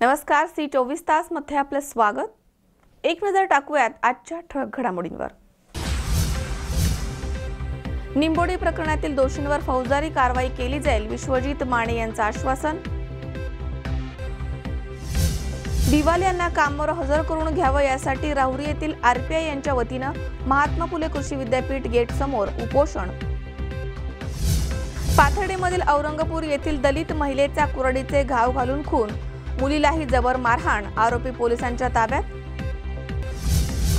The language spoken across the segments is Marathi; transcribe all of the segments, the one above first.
नमस्कार, सी24 तास मध्ये आपले स्वागत। एक नजर टाकूयात आजच्या ठळक घडामोडींवर। निंबोडी प्रकरणातील दोषींवर फौजदारी कारवाई केली जाईल, विश्वजित माने यांचं आश्वासन। दिवाल यांना कामावर हजर करून घ्यावं यासाठी राहुरी येथील आरपीआय यांच्या वतीनं महात्मा फुले कृषी विद्यापीठ गेट समोर उपोषण। पाथर्डीमधील औरंगपूर येथील दलित महिलेचा कुऱ्हाडीचे घाव घालून खून, मुलीलाही जबर मारहाण, आरोपी पोलिसांच्या ताब्यात।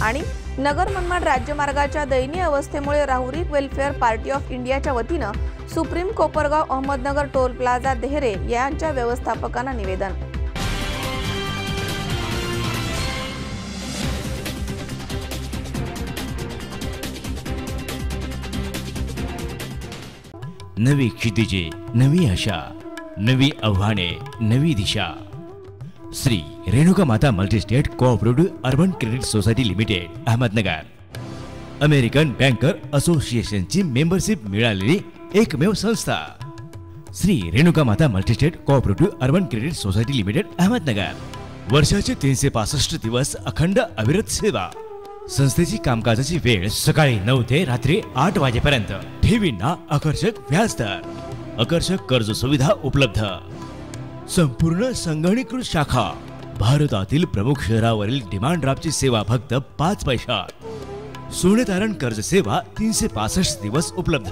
आणि नगर मनमाड राज्यमार्गाच्या दयनीय अवस्थेमुळे राहुरी वेलफेअर पार्टी ऑफ इंडियाच्या वतीनं Supreme Kopargaon Ahmednagar toll plaza Dehare यांच्या व्यवस्थापकांना निवेदन। नवी क्षितिजे, नवी आशा, नवी आव्हाने, नवी दिशा। Shri Renuka Mata multistate cooperative urban credit society limited Ahmednagar, American banker असोसिएशनची मेंबरशिप मिळालेली एकमेव संस्था। Shri Renuka Mata multistate cooperative urban credit society limited Ahmednagar, वर्षाचे 365 दिवस अखंड अविरत सेवा। संस्थेची कामकाजाची वेळ सकाळी 9 ते रात्री 8 वाजेपर्यंत। ठेवींना आकर्षक व्याजदर, आकर्षक कर्ज सुविधा उपलब्ध। संपूर्ण संगणकीकृत शाखा। भारतातील प्रमुख शहरावरील डिमांड ड्राफ्टची सेवा फक्त 5 पैशात। सोने तारण कर्ज सेवा 365 दिवस उपलब्ध।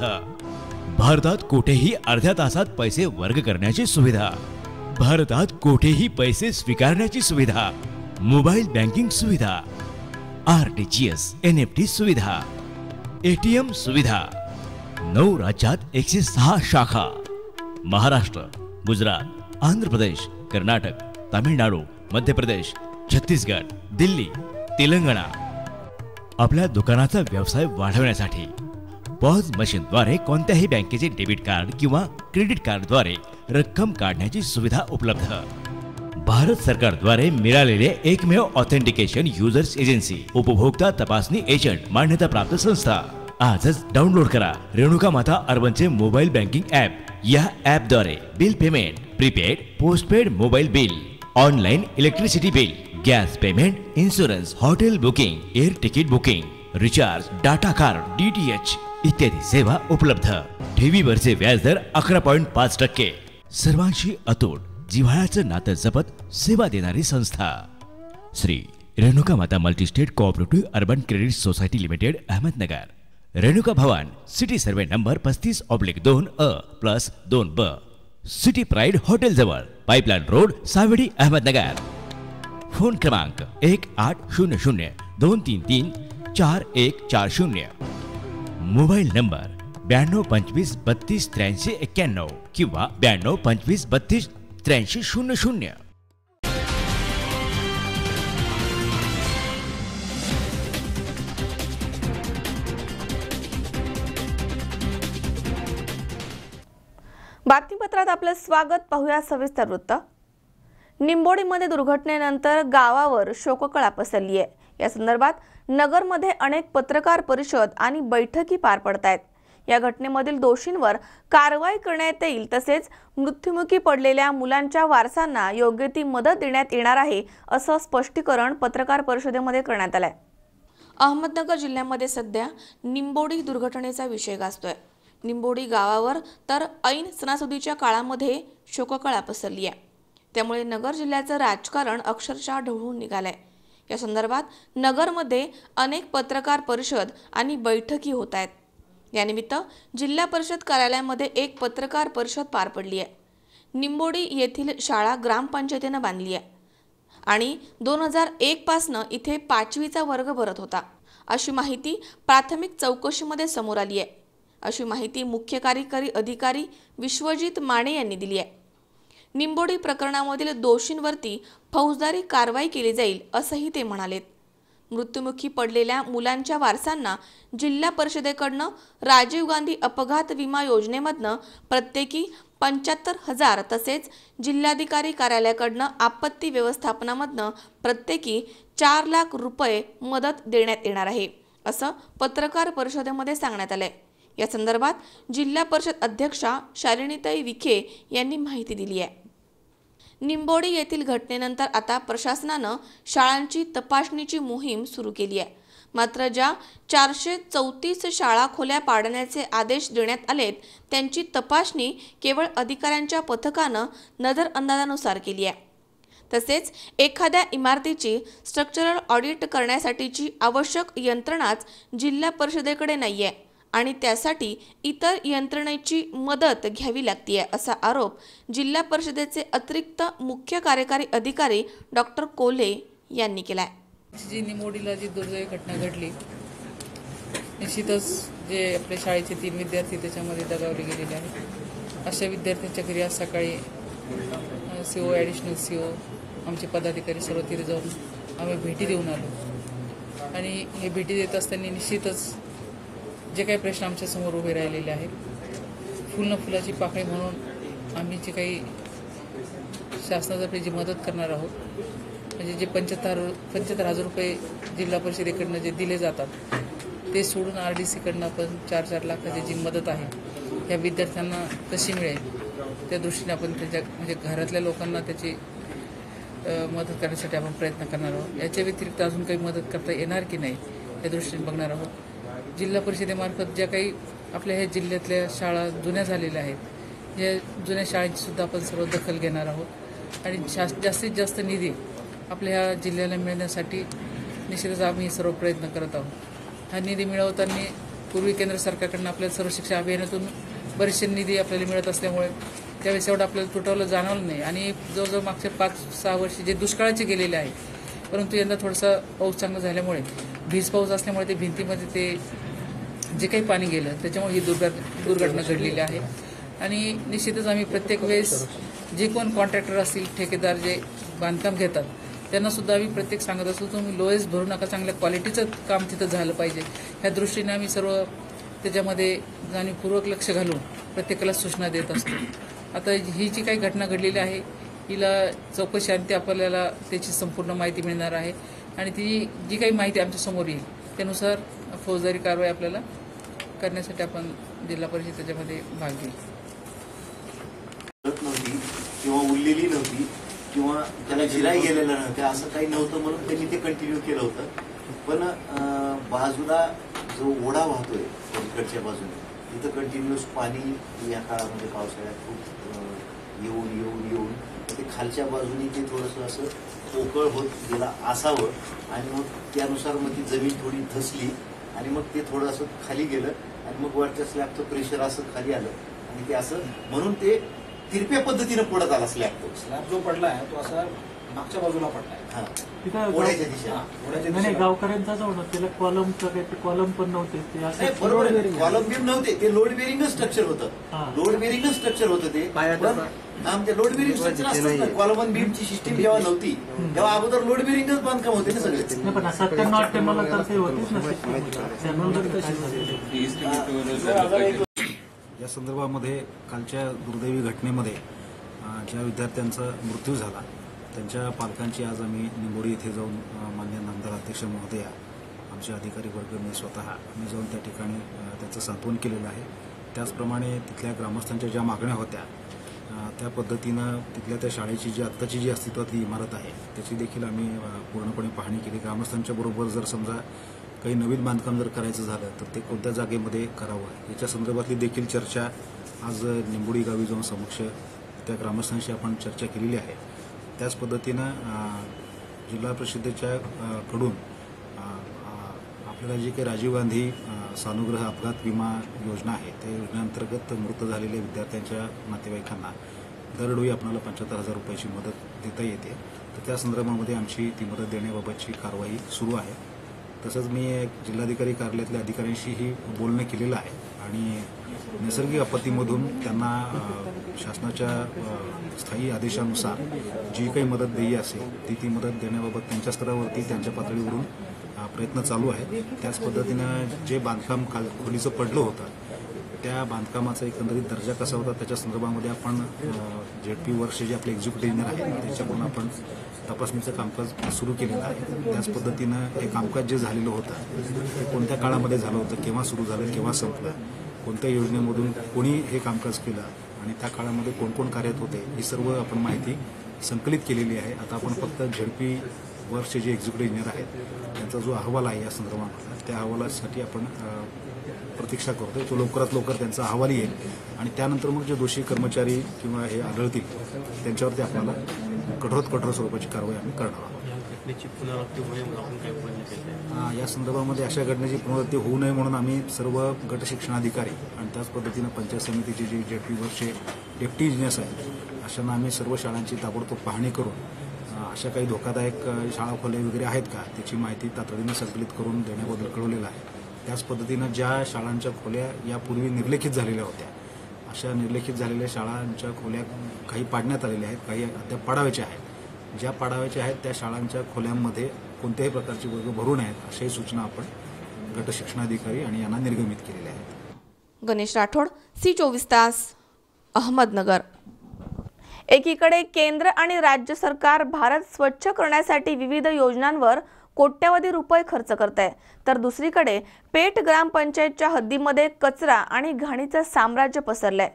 भारतात कुठेही अर्ध्या तासात पैसे वर्ग करण्याची सुविधा। भारतात कुठेही पैसे स्वीकारण्याची सुविधा। मोबाईल बँकिंग सुविधा, आरटीजीएस, एनएफटी सुविधा, एटीएम सुविधा। 9 राज्यात 106 शाखा। महाराष्ट्र, गुजरात, आंध्र प्रदेश, कर्नाटक, तामिळनाडू, मध्य प्रदेश, छत्तीसगड, दिल्ली, तेलंगणा। आपल्या दुकानाचा व्यवसाय वाढवण्यासाठी पॉज मशीनद्वारे कोणत्याही बँकेचे डेबिट कार्ड किंवा क्रेडिट कार्डद्वारे रक्कम काढण्याची सुविधा उपलब्ध। भारत सरकारद्वारे मिळालेले एकमेव ऑथेंटिकेशन युजर्स एजन्सी, उपभोक्ता तपासणी एजंट मान्यता प्राप्त संस्था। आजच डाउनलोड करा रेणुका माता अर्बनचे मोबाईल बँकिंग ॲप। या ॲपद्वारे bill payment, prepaid, postpaid mobile bill, online electricity bill, gas payment, insurance, hotel booking, air ticket booking, recharge, data card, DTH इत्यादी सेवा उपलब्ध। ठेवीवरचे व्याजदर 11.5%। सर्वांशी अतूट जिव्हाळ्याचं नातं जपत सेवा देणारी संस्था Shri Renuka Mata multistate cooperative urban credit society limited Ahmednagar. Renuka Bhavan, city survey number 35/2A+2B, city pride hotel जवळ, pipeline road, Savedi, Ahmednagar. Phone क्रमांक 1800-233-4140। मोबाईल नंबर 9225328391 किंवा 9225328300। बातमीपत्रात आपलं स्वागत। पाहूया सविस्तर वृत्त। निंबोडीमध्ये दुर्घटनेनंतर गावावर शोककळा पसरली आहे। या संदर्भात नगरमध्ये अनेक पत्रकार परिषद आणि बैठकी पार पडतायत। या घटनेमधील दोषींवर कारवाई करण्यात येईल, तसेच मृत्युमुखी पडलेल्या मुलांच्या वारसांना योग्य ती मदत देण्यात येणार आहे, असं स्पष्टीकरण पत्रकार परिषदेमध्ये करण्यात आलंय। अहमदनगर जिल्ह्यामध्ये सध्या निंबोडी दुर्घटनेचा विषय गाजतोय। निंबोडी गावावर तर ऐन सणासुदीच्या काळामध्ये शोककळा पसरली आहे। त्यामुळे नगर जिल्ह्याचं राजकारण अक्षरशः ढवळून निघालंय। या संदर्भात नगरमध्ये अनेक पत्रकार परिषद आणि बैठकी होत आहेत। यानिमित्त जिल्हा परिषद कार्यालयामध्ये एक पत्रकार परिषद पार पडली आहे। निंबोडी येथील शाळा ग्रामपंचायतीने बांधली आहे आणि 2001 पासून इथे 5वीचा वर्ग भरत होता, अशी माहिती प्राथमिक चौकशीमध्ये समोर आली आहे। अशी माहिती मुख्य कार्यकारी अधिकारी विश्वजित माने यांनी दिली आहे। निंबोडी प्रकरणामधील दोषींवरती फौजदारी कारवाई केली जाईल, असंही ते म्हणालेत। मृत्युमुखी पडलेल्या मुलांच्या वारसांना जिल्हा परिषदेकडनं राजीव गांधी अपघात विमा योजनेमधनं प्रत्येकी 75,000 तसेच जिल्हाधिकारी कार्यालयाकडनं आपत्ती व्यवस्थापनामधनं प्रत्येकी 4 लाख रुपये मदत देण्यात येणार आहे, असं पत्रकार परिषदेमध्ये सांगण्यात आलंय। या संदर्भात जिल्हा परिषद अध्यक्षा शालिनीताई विखे यांनी माहिती दिली आहे। निंबोडी येथील घटनेनंतर आता प्रशासनानं शाळांची तपासणीची मोहीम सुरू केली आहे. मात्र ज्या 434 शाळा खोल्या पाडण्याचे आदेश देण्यात आलेत त्यांची तपासणी केवळ अधिकाऱ्यांच्या पथकानं नजरअंदाजानुसार केली आहे. तसेच एखाद्या इमारतीची स्ट्रक्चरल ऑडिट करण्यासाठीची आवश्यक यंत्रणाच जिल्हा परिषदेकडे नाहीये आणि त्यासाठी इतर यंत्रणेची मदत घ्यावी लागतीये असा आरोप जिल्हा परिषदेचे अतिरिक्त मुख्य कार्यकारी अधिकारी डॉक्टर कोल्हे यांनी केलाय. जी निंबोडीला जी दुर्दैवी घटना घडली, निश्चितच जे आपल्या शाळेचे 3 विद्यार्थी त्याच्यामध्ये दगावले गेलेले आहेत. अशा विद्यार्थ्यांच्या घरी आज सकाळी CO, ॲडिशनल CO, आमचे पदाधिकारी सर्व तिथे जाऊन आम्ही भेटी देऊन आलो आणि हे भेटी देत असताना निश्चितच जे काही प्रश्न आमच्यासमोर उभे राहिलेले आहेत, फुल न फुलाची पाकळी म्हणून आम्ही जे काही शासनातर्फे जी मदत करणार आहोत, म्हणजे जे 75,000 रुपये जिल्हा परिषदेकडनं जे दिले जातात ते सोडून RDC कडनं आपण 4-4 लाखाची जी मदत आहे ह्या विद्यार्थ्यांना कशी मिळेल त्या दृष्टीने आपण त्याच्या म्हणजे घरातल्या लोकांना त्याची मदत करण्यासाठी आपण प्रयत्न करणार आहोत. याच्या व्यतिरिक्त अजून काही मदत करता येणार की नाही या दृष्टीने बघणार आहोत. जिल्हा परिषदेमार्फत ज्या काही आपल्या ह्या जिल्ह्यातल्या शाळा जुन्या झालेल्या आहेत या जुन्या शाळांची सुद्धा आपण सर्व दखल घेणार आहोत आणि जास्तीत जास्त निधी आपल्या ह्या जिल्ह्याला मिळण्यासाठी निश्चितच आम्ही सर्व प्रयत्न करत आहोत. हा निधी मिळवताना पूर्वी केंद्र सरकारकडून आपल्याला सर्व शिक्षा अभियानातून बरेचसे निधी आपल्याला मिळत असल्यामुळे त्यावेळेस एवढं आपल्याला तुटवलं जाणवलं नाही आणि जवळजवळ मागच्या 5-6 वर्षी जे दुष्काळाचे गेलेले आहेत, परंतु यंदा थोडासा पाऊस चांगला झाल्यामुळे भीज पाऊस असल्यामुळे ते भिंतीमध्ये ते जे काही पाणी गेलं त्याच्यामुळे ही दुर्घटना घडलेली आहे. आणि निश्चितच आम्ही प्रत्येक वेळेस जे कोण कॉन्ट्रॅक्टर असतील, ठेकेदार जे बांधकाम घेतात त्यांनासुद्धा आम्ही प्रत्येक सांगत असतो तुम्ही लोएस्ट भरू नका, चांगल्या क्वालिटीचं काम तिथं झालं पाहिजे. ह्या दृष्टीने आम्ही सर्व त्याच्यामध्ये जाणीवपूर्वक लक्ष घालून प्रत्येकाला सूचना देत असतो. आता ही जी काही घटना घडलेली आहे हिला चौकशी अंती आपल्याला त्याची संपूर्ण माहिती मिळणार आहे आणि ती जी काही माहिती आमच्यासमोर येईल त्यानुसार फौजदारी कारवाई आपल्याला करण्यासाठी आपण जिल्हा परिषद त्याच्यामध्ये भाग घेईल. नव्हती किंवा उरलेली नव्हती किंवा त्याला जिराई गेलेलं नव्हतं असं काही नव्हतं म्हणून त्यांनी ते कंटिन्यू केलं होतं. पण बाजूला जो ओढा वाहतोय पलीकडच्या बाजूने तिथं कंटिन्युअस पाणी या काळामध्ये पावसाळ्यात खूप येऊन ते खालच्या बाजूने ते थोडंसं असं पोकळ होत गेला असावं आणि मग त्यानुसार मग ती जमीन थोडी धसली आणि मग ते थोडं असं खाली गेलं आणि मग वरच्या स्लॅबचं प्रेशर असं खाली आलं आणि ते असं म्हणून ते तिरप्या पद्धतीनं पडत आला स्लॅब. तो स्लॅब जो पडला आहे तो असा मागच्या बाजूला पडलाय. ओढ्याच्या दिशेने गावकऱ्यांचा जो होता त्याला कॉलम पण नव्हते ते असं बरोबर कॉलम बीम नव्हते ते लोड बेरिंग स्ट्रक्चर होतं. लोड बेरिंग स्ट्रक्चर होतं ते आमच्या लोड बेरिंग स्ट्रक्चर असतं ना. कॉलम आणि बीमची सिस्टीम जेव्हा नव्हती तेव्हा अगोदर लोड बेरिंगच बांधकाम होते ना सगळे. पण 97-98 मला तर ते होतीच ना. या संदर्भामध्ये कालच्या दुर्दैवी घटनेमध्ये ज्या विद्यार्थ्यांचा मृत्यू झाला त्यांच्या पालकांची आज आम्ही निंबोडी येथे जाऊन माननीय नामदार अध्यक्ष महोदया, आमचे अधिकारी वर्ग, मी स्वतः आम्ही जाऊन त्या ठिकाणी त्याचं सांत्वन केलेलं आहे. त्याचप्रमाणे तिथल्या ग्रामस्थांच्या ज्या मागण्या होत्या त्या पद्धतीनं तिथल्या त्या शाळेची जी आत्ताची जी अस्तित्वातली इमारत आहे त्याची देखील आम्ही पूर्णपणे पाहणी केली. ग्रामस्थांच्या बरोबर जर समजा काही नवीन बांधकाम जर करायचं झालं तर ते कोणत्या जागेमध्ये करावं याच्या संदर्भातली देखील चर्चा आज निंबोडी गावी जाऊन समक्ष त्या ग्रामस्थांशी आपण चर्चा केलेली आहे. त्याच पद्धतीनं जिल्हा परिषदेच्या कडून आपल्याला जी काही राजीव गांधी सानुग्रह अपघात विमा योजना आहे त्या योजनेअंतर्गत मृत झालेल्या विद्यार्थ्यांच्या नातेवाईकांना दरडोई आपल्याला 75,000 रुपयाची मदत देता येते. तर त्या संदर्भामध्ये आमची ती मदत देण्याबाबतची कारवाई सुरू आहे. तसंच मी जिल्हाधिकारी कार्यालयातल्या अधिकाऱ्यांशीही बोलणं केलेलं आहे आणि नैसर्गिक आपत्तीमधून त्यांना शासनाच्या स्थायी आदेशानुसार जी काही मदत देई असेल ती मदत देण्याबाबत त्यांच्या स्तरावरती त्यांच्या पातळीवरून प्रयत्न चालू आहे. त्याच पद्धतीनं जे बांधकाम खोलीचं पडलं होतं त्या बांधकामाचा एकंदरीत दर्जा कसा होता त्याच्या संदर्भामध्ये आपण ZP वर्ष जे आपले एक्झिक्युटिव्ह इंजिनियर आहेत त्याच्याकडून आपण तपासणीचं कामकाज सुरू केलेलं आहे. त्याच पद्धतीनं हे कामकाज जे झालेलं होतं ते कोणत्या काळामध्ये झालं होतं, केव्हा सुरू झालं, केव्हा संपलं, कोणत्या योजनेमधून कोणी हे कामकाज केलं आणि त्या काळामध्ये कोण कोण कार्यरत होते ही सर्व आपण माहिती संकलित केलेली आहे. आता आपण फक्त झडपी वर्षचे जे एक्झिक्युटिव्ह इंजिनियर आहेत त्यांचा जो अहवाल आहे या संदर्भात त्या अहवालासाठी आपण प्रतीक्षा करतोय. तो लवकरात लवकर त्यांचा अहवाल येईल आणि त्यानंतर मग जे दोषी कर्मचारी किंवा हे आढळतील त्यांच्यावरती आपल्याला कठोर स्वरूपाची कारवाई आम्ही करणार आहोत. या संदर्भामध्ये अशा घटनेची पुनरावृत्ती होऊ नये म्हणून आम्ही सर्व गट शिक्षणाधिकारी आणि त्याच पद्धतीनं पंचायत समितीचे जे झेडपी वर्षे डेप्टी इंजिनियर्स आहेत अशांना आम्ही सर्व शाळांची ताबडतोब पाहणी करून अशा काही धोकादायक शाळा खोल्या वगैरे आहेत का त्याची माहिती तातडीने संकलित करून देण्याबद्दल कळवलेलं आहे. त्याच पद्धतीनं ज्या शाळांच्या खोल्या यापूर्वी निर्लेखित झालेल्या होत्या अशा निर्लेखित झालेल्या शाळांच्या खोल्या काही पाडण्यात आलेल्या आहेत, काही अद्याप पाडाव्याच्या आहेत. ज्या पाडाव्याच्या आहेत त्या शाळांच्या खोल्यांमध्ये कोणत्याही प्रकारचे वर्ग भरू नयेत अशाही सूचना आपण गट शिक्षणाधिकारी आणि यांना निर्गमित केलेल्या आहेत. गणेश राठोड, C24 तास, अहमदनगर. एकीकडे केंद्र आणि राज्य सरकार भारत स्वच्छ करण्यासाठी विविध योजनांवर कोट्यवधी रुपये खर्च करत आहे, तर दुसरीकडे पेठ ग्रामपंचायतच्या हद्दीमध्ये कचरा आणि घाणीचं साम्राज्य पसरलंय.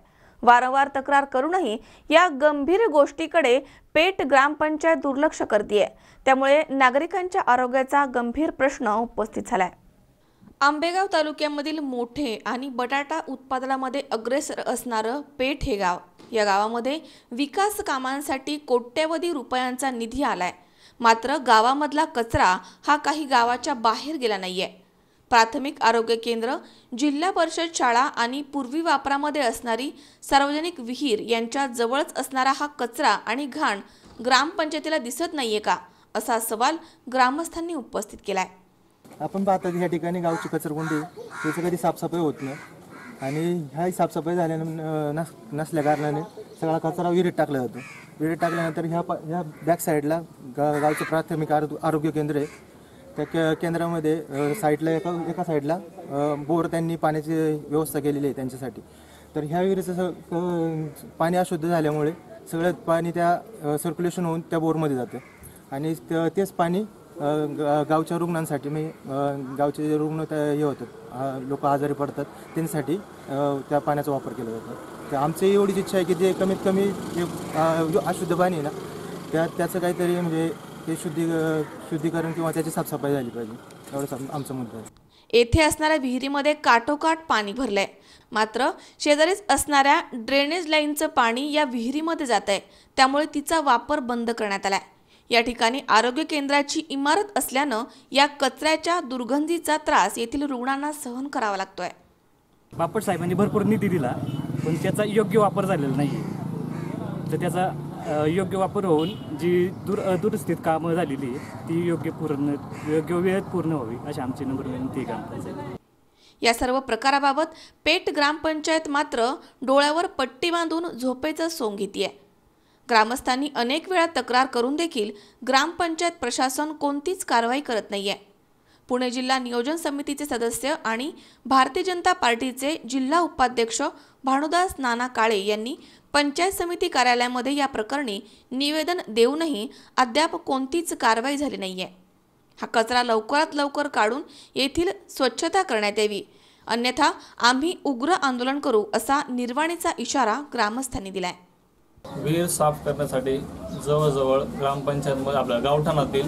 वारंवार तक्रार करूनही या गंभीर गोष्टीकडे पेठ ग्रामपंचायत दुर्लक्ष करतेय. त्यामुळे नागरिकांच्या आरोग्याचा गंभीर प्रश्न उपस्थित झालाय. आंबेगाव तालुक्यामधील मोठे आणि बटाटा उत्पादनामध्ये अग्रेसर असणारं पेठ हे गाव. या गावामध्ये विकास कामांसाठी कोट्यवधी रुपयांचा निधी आलाय. मात्र गावामधला कचरा हा काही गावाच्या बाहेर गेला नाहीये. प्राथमिक आरोग्य केंद्र, जिल्हा परिषद शाळा आणि पूर्वी वापरामध्ये असणारी सार्वजनिक विहीर यांच्या जवळच असणारा हा कचरा आणि घाण ग्रामपंचायतीला दिसत नाहीये का, असा सवाल ग्रामस्थांनी उपस्थित केलाय. आपण पाहतो की या ठिकाणी गावची कचरकुंडी त्याची कधी साफसफाई होत नाही आणि ह्या साफसफाई झाल्यानं नसल्या कारणाने सगळा कचरा विहिरीत टाकला जातो. विहिरीत टाकल्यानंतर ह्या बॅक साईडला गावचं प्राथमिक आरोग्य केंद्र आहे. त्या केंद्रामध्ये साईडला एका साईडला बोर त्यांनी पाण्याची व्यवस्था केलेली आहे त्यांच्यासाठी. तर ह्या विहिरीचं पाणी अशुद्ध झाल्यामुळे सगळं पाणी त्या सर्क्युलेशन होऊन त्या बोरमध्ये जातं आणि तेच पाणी गावच्या रुग्णांसाठी गावचे जे रुग्ण हे होतात, लोक आजारी पडतात त्यांच्यासाठी त्या पाण्याचा वापर केला जातो. तर आमची एवढीच इच्छा आहे की जे कमीत कमी जे अशुद्ध पाणी आहे ना त्याचं काहीतरी म्हणजे ते शुद्धीकरण किंवा त्याची साफसफाई झाली पाहिजे, एवढंच आमचं मुद्दा आहे. येथे असणाऱ्या विहिरीमध्ये काठोकाठ पाणी भरलंय. मात्र शेजारीच असणाऱ्या ड्रेनेज लाईनचं पाणी या विहिरीमध्ये जात आहे, त्यामुळे तिचा वापर बंद करण्यात आलाय. या ठिकाणी आरोग्य केंद्राची इमारत असल्यानं या कचऱ्याच्या दुर्गंधीचा त्रास येथील रुग्णांना सहन करावा लागतोय. बापट साहेबांनी भरपूर निधी दिला पण त्याचा योग्य वापर झालेला नाही. तर त्याचा योग्य वापर होऊन जी दुरुस्तीत कामं झालेली ती योग्य वेळेत पूर्ण व्हावी अशी आमची नंबर विनंती आहे. या सर्व प्रकाराबाबत पेठ ग्रामपंचायत मात्र डोळ्यावर पट्टी बांधून झोपेचं सोंग घेतेय. ग्रामस्थांनी अनेक वेळा तक्रार करून देखील ग्रामपंचायत प्रशासन कोणतीच कारवाई करत नाहीये. पुणे जिल्हा नियोजन समितीचे सदस्य आणि भारतीय जनता पार्टीचे जिल्हा उपाध्यक्ष भानुदास नाना काळे यांनी पंचायत समिती कार्यालयामध्ये या प्रकरणी निवेदन देऊनही अद्याप कोणतीच कारवाई झाली नाहीये. हा कचरा लवकरात लवकर काढून येथील स्वच्छता करण्यात यावी, अन्यथा आम्ही उग्र आंदोलन करू असा निर्वाणीचा इशारा ग्रामस्थांनी दिलाय. विहीर साफ करण्यासाठी जवळजवळ ग्रामपंचायतमध्ये आपल्या गावठाणातील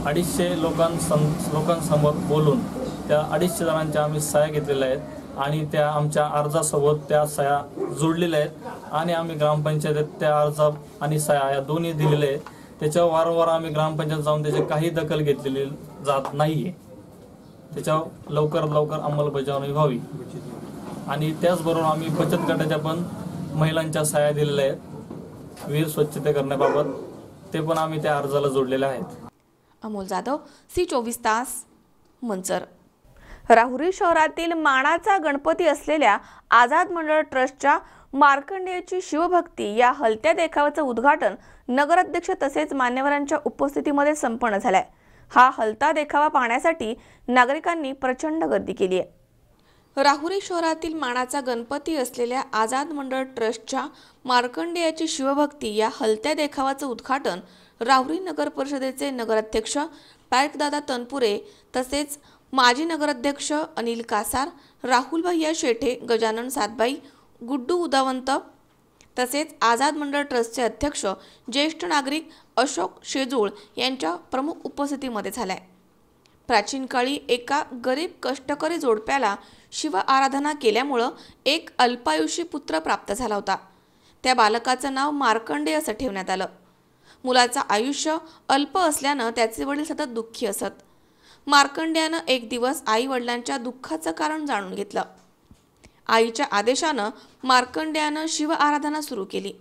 250 लोकांसमोर बोलून त्या 250 जणांच्या आम्ही सह्या घेतलेल्या आहेत आणि त्या आमच्या अर्जासोबत त्या सह्या जोडलेल्या आहेत आणि आम्ही ग्रामपंचायतीत त्या अर्ज आणि सह्या या दोन्ही दिलेल्या आहेत. त्याच्यावर वारंवार आम्ही ग्रामपंचायत जाऊन त्याची काही दखल घेतलेली जात नाही आहे. त्याच्यावर लवकरात लवकर अंमलबजावणी व्हावी आणि त्याचबरोबर आम्ही बचत गटाच्या पण महिलांच्या सह्या दिलेल्या आहेत विहीर स्वच्छता करण्याबाबत, ते पण आम्ही त्या अर्जाला जोडलेले आहेत. अमोल जाधव, C24 तास, मंचर. राहुरी शहरातील मानाचा गणपती असलेल्या आझाद मंडळ ट्रस्टच्या मार्कंडेयची शिवभक्ती या हलत्या देखाव्याचं उद्घाटन नगराध्यक्ष तसेच मान्यवरांच्या उपस्थितीमध्ये संपन्न झालंय. हा हलता देखावा पाहण्यासाठी नागरिकांनी प्रचंड गर्दी केली आहे. राहुरी शहरातील मानाचा गणपती असलेल्या आझाद मंडळ ट्रस्टच्या मार्कंडेयाची शिवभक्ती या हलत्या देखावाचं उद्घाटन राहुरी नगर परिषदेचे नगराध्यक्ष पार्कदादा तनपुरे तसेच माजी नगराध्यक्ष अनिल कासार, राहुल भैया शेठे, गजानन सातबाई, गुड्डू उदावंत, तसेच आझाद मंडळ ट्रस्टचे अध्यक्ष ज्येष्ठ नागरिक अशोक शेजूळ यांच्या प्रमुख उपस्थितीमध्ये झालाय। प्राचीन काळी एका गरीब कष्टकरी जोडप्याला शिव आराधना केल्यामुळे एक अल्पायुषी पुत्र प्राप्त झाला होता। त्या बालकाचं नाव मार्कंडेय असं ठेवण्यात आलं। मुलाचं आयुष्य अल्प असल्यानं त्याचे वडील सतत दुःखी असत। मार्कंडेयानं एक दिवस आई वडिलांच्या दुःखाचं कारण जाणून घेतलं। आईच्या आदेशानं मार्कंडेयानं शिव आराधना सुरू केली।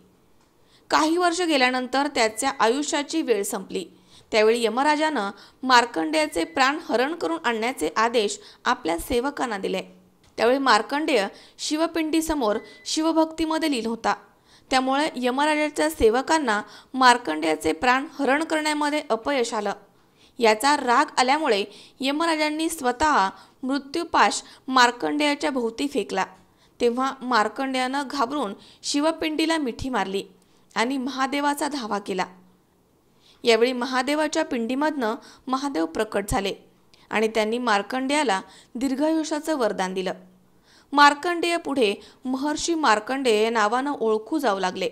काही वर्ष गेल्यानंतर त्याच्या आयुष्याची वेळ संपली। त्यावेळी यमराजानं मार्कंडेयाचे प्राण हरण करून आणण्याचे आदेश आपल्या सेवकांना दिले। त्यावेळी मार्कंडेय शिवपिंडीसमोर शिवभक्तीमध्ये लीन होता। त्यामुळे यमराजाच्या सेवकांना मार्कंडेयाचे प्राण हरण करण्यामध्ये अपयश आलं। याचा राग आल्यामुळे यमराजांनी स्वतः मृत्यूपाश मार्कंडेयाच्या भोवती फेकला। तेव्हा मार्कंडेयानं घाबरून शिवपिंडीला मिठी मारली आणि महादेवाचा धावा केला। यावेळी महादेवाच्या पिंडीमधनं महादेव प्रकट झाले आणि त्यांनी मार्कंडेयाला दीर्घायुष्याचं वरदान दिलं। मार्कंडेय पुढे महर्षी मार्कंडेय या नावानं ओळखू जाऊ लागले।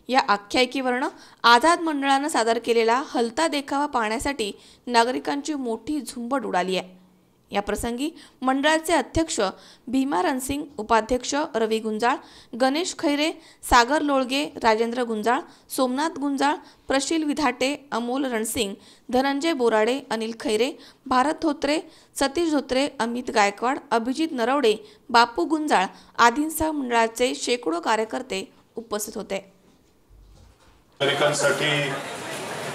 या आख्यायिकेवरनं आझाद मंडळानं सादर केलेला हलता देखावा पाहण्यासाठी नागरिकांची मोठी झुंबड उडाली आहे। या प्रसंगी मंडळाचे अध्यक्ष भीमा रणसिंग, उपाध्यक्ष रवी गुंजाळ, गणेश खैरे, सागर लोळगे, राजेंद्र गुंजाळ, सोमनाथ गुंजाळ, प्रशील विधाटे, अमोल रणसिंग, धनंजय बोराडे, अनिल खैरे, भारत धोत्रे, सतीश धोत्रे, अमित गायकवाड, अभिजित नरवडे, बापू गुंजाळ आदींसह मंडळाचे शेकडो कार्यकर्ते उपस्थित होते। नागरिकांसाठी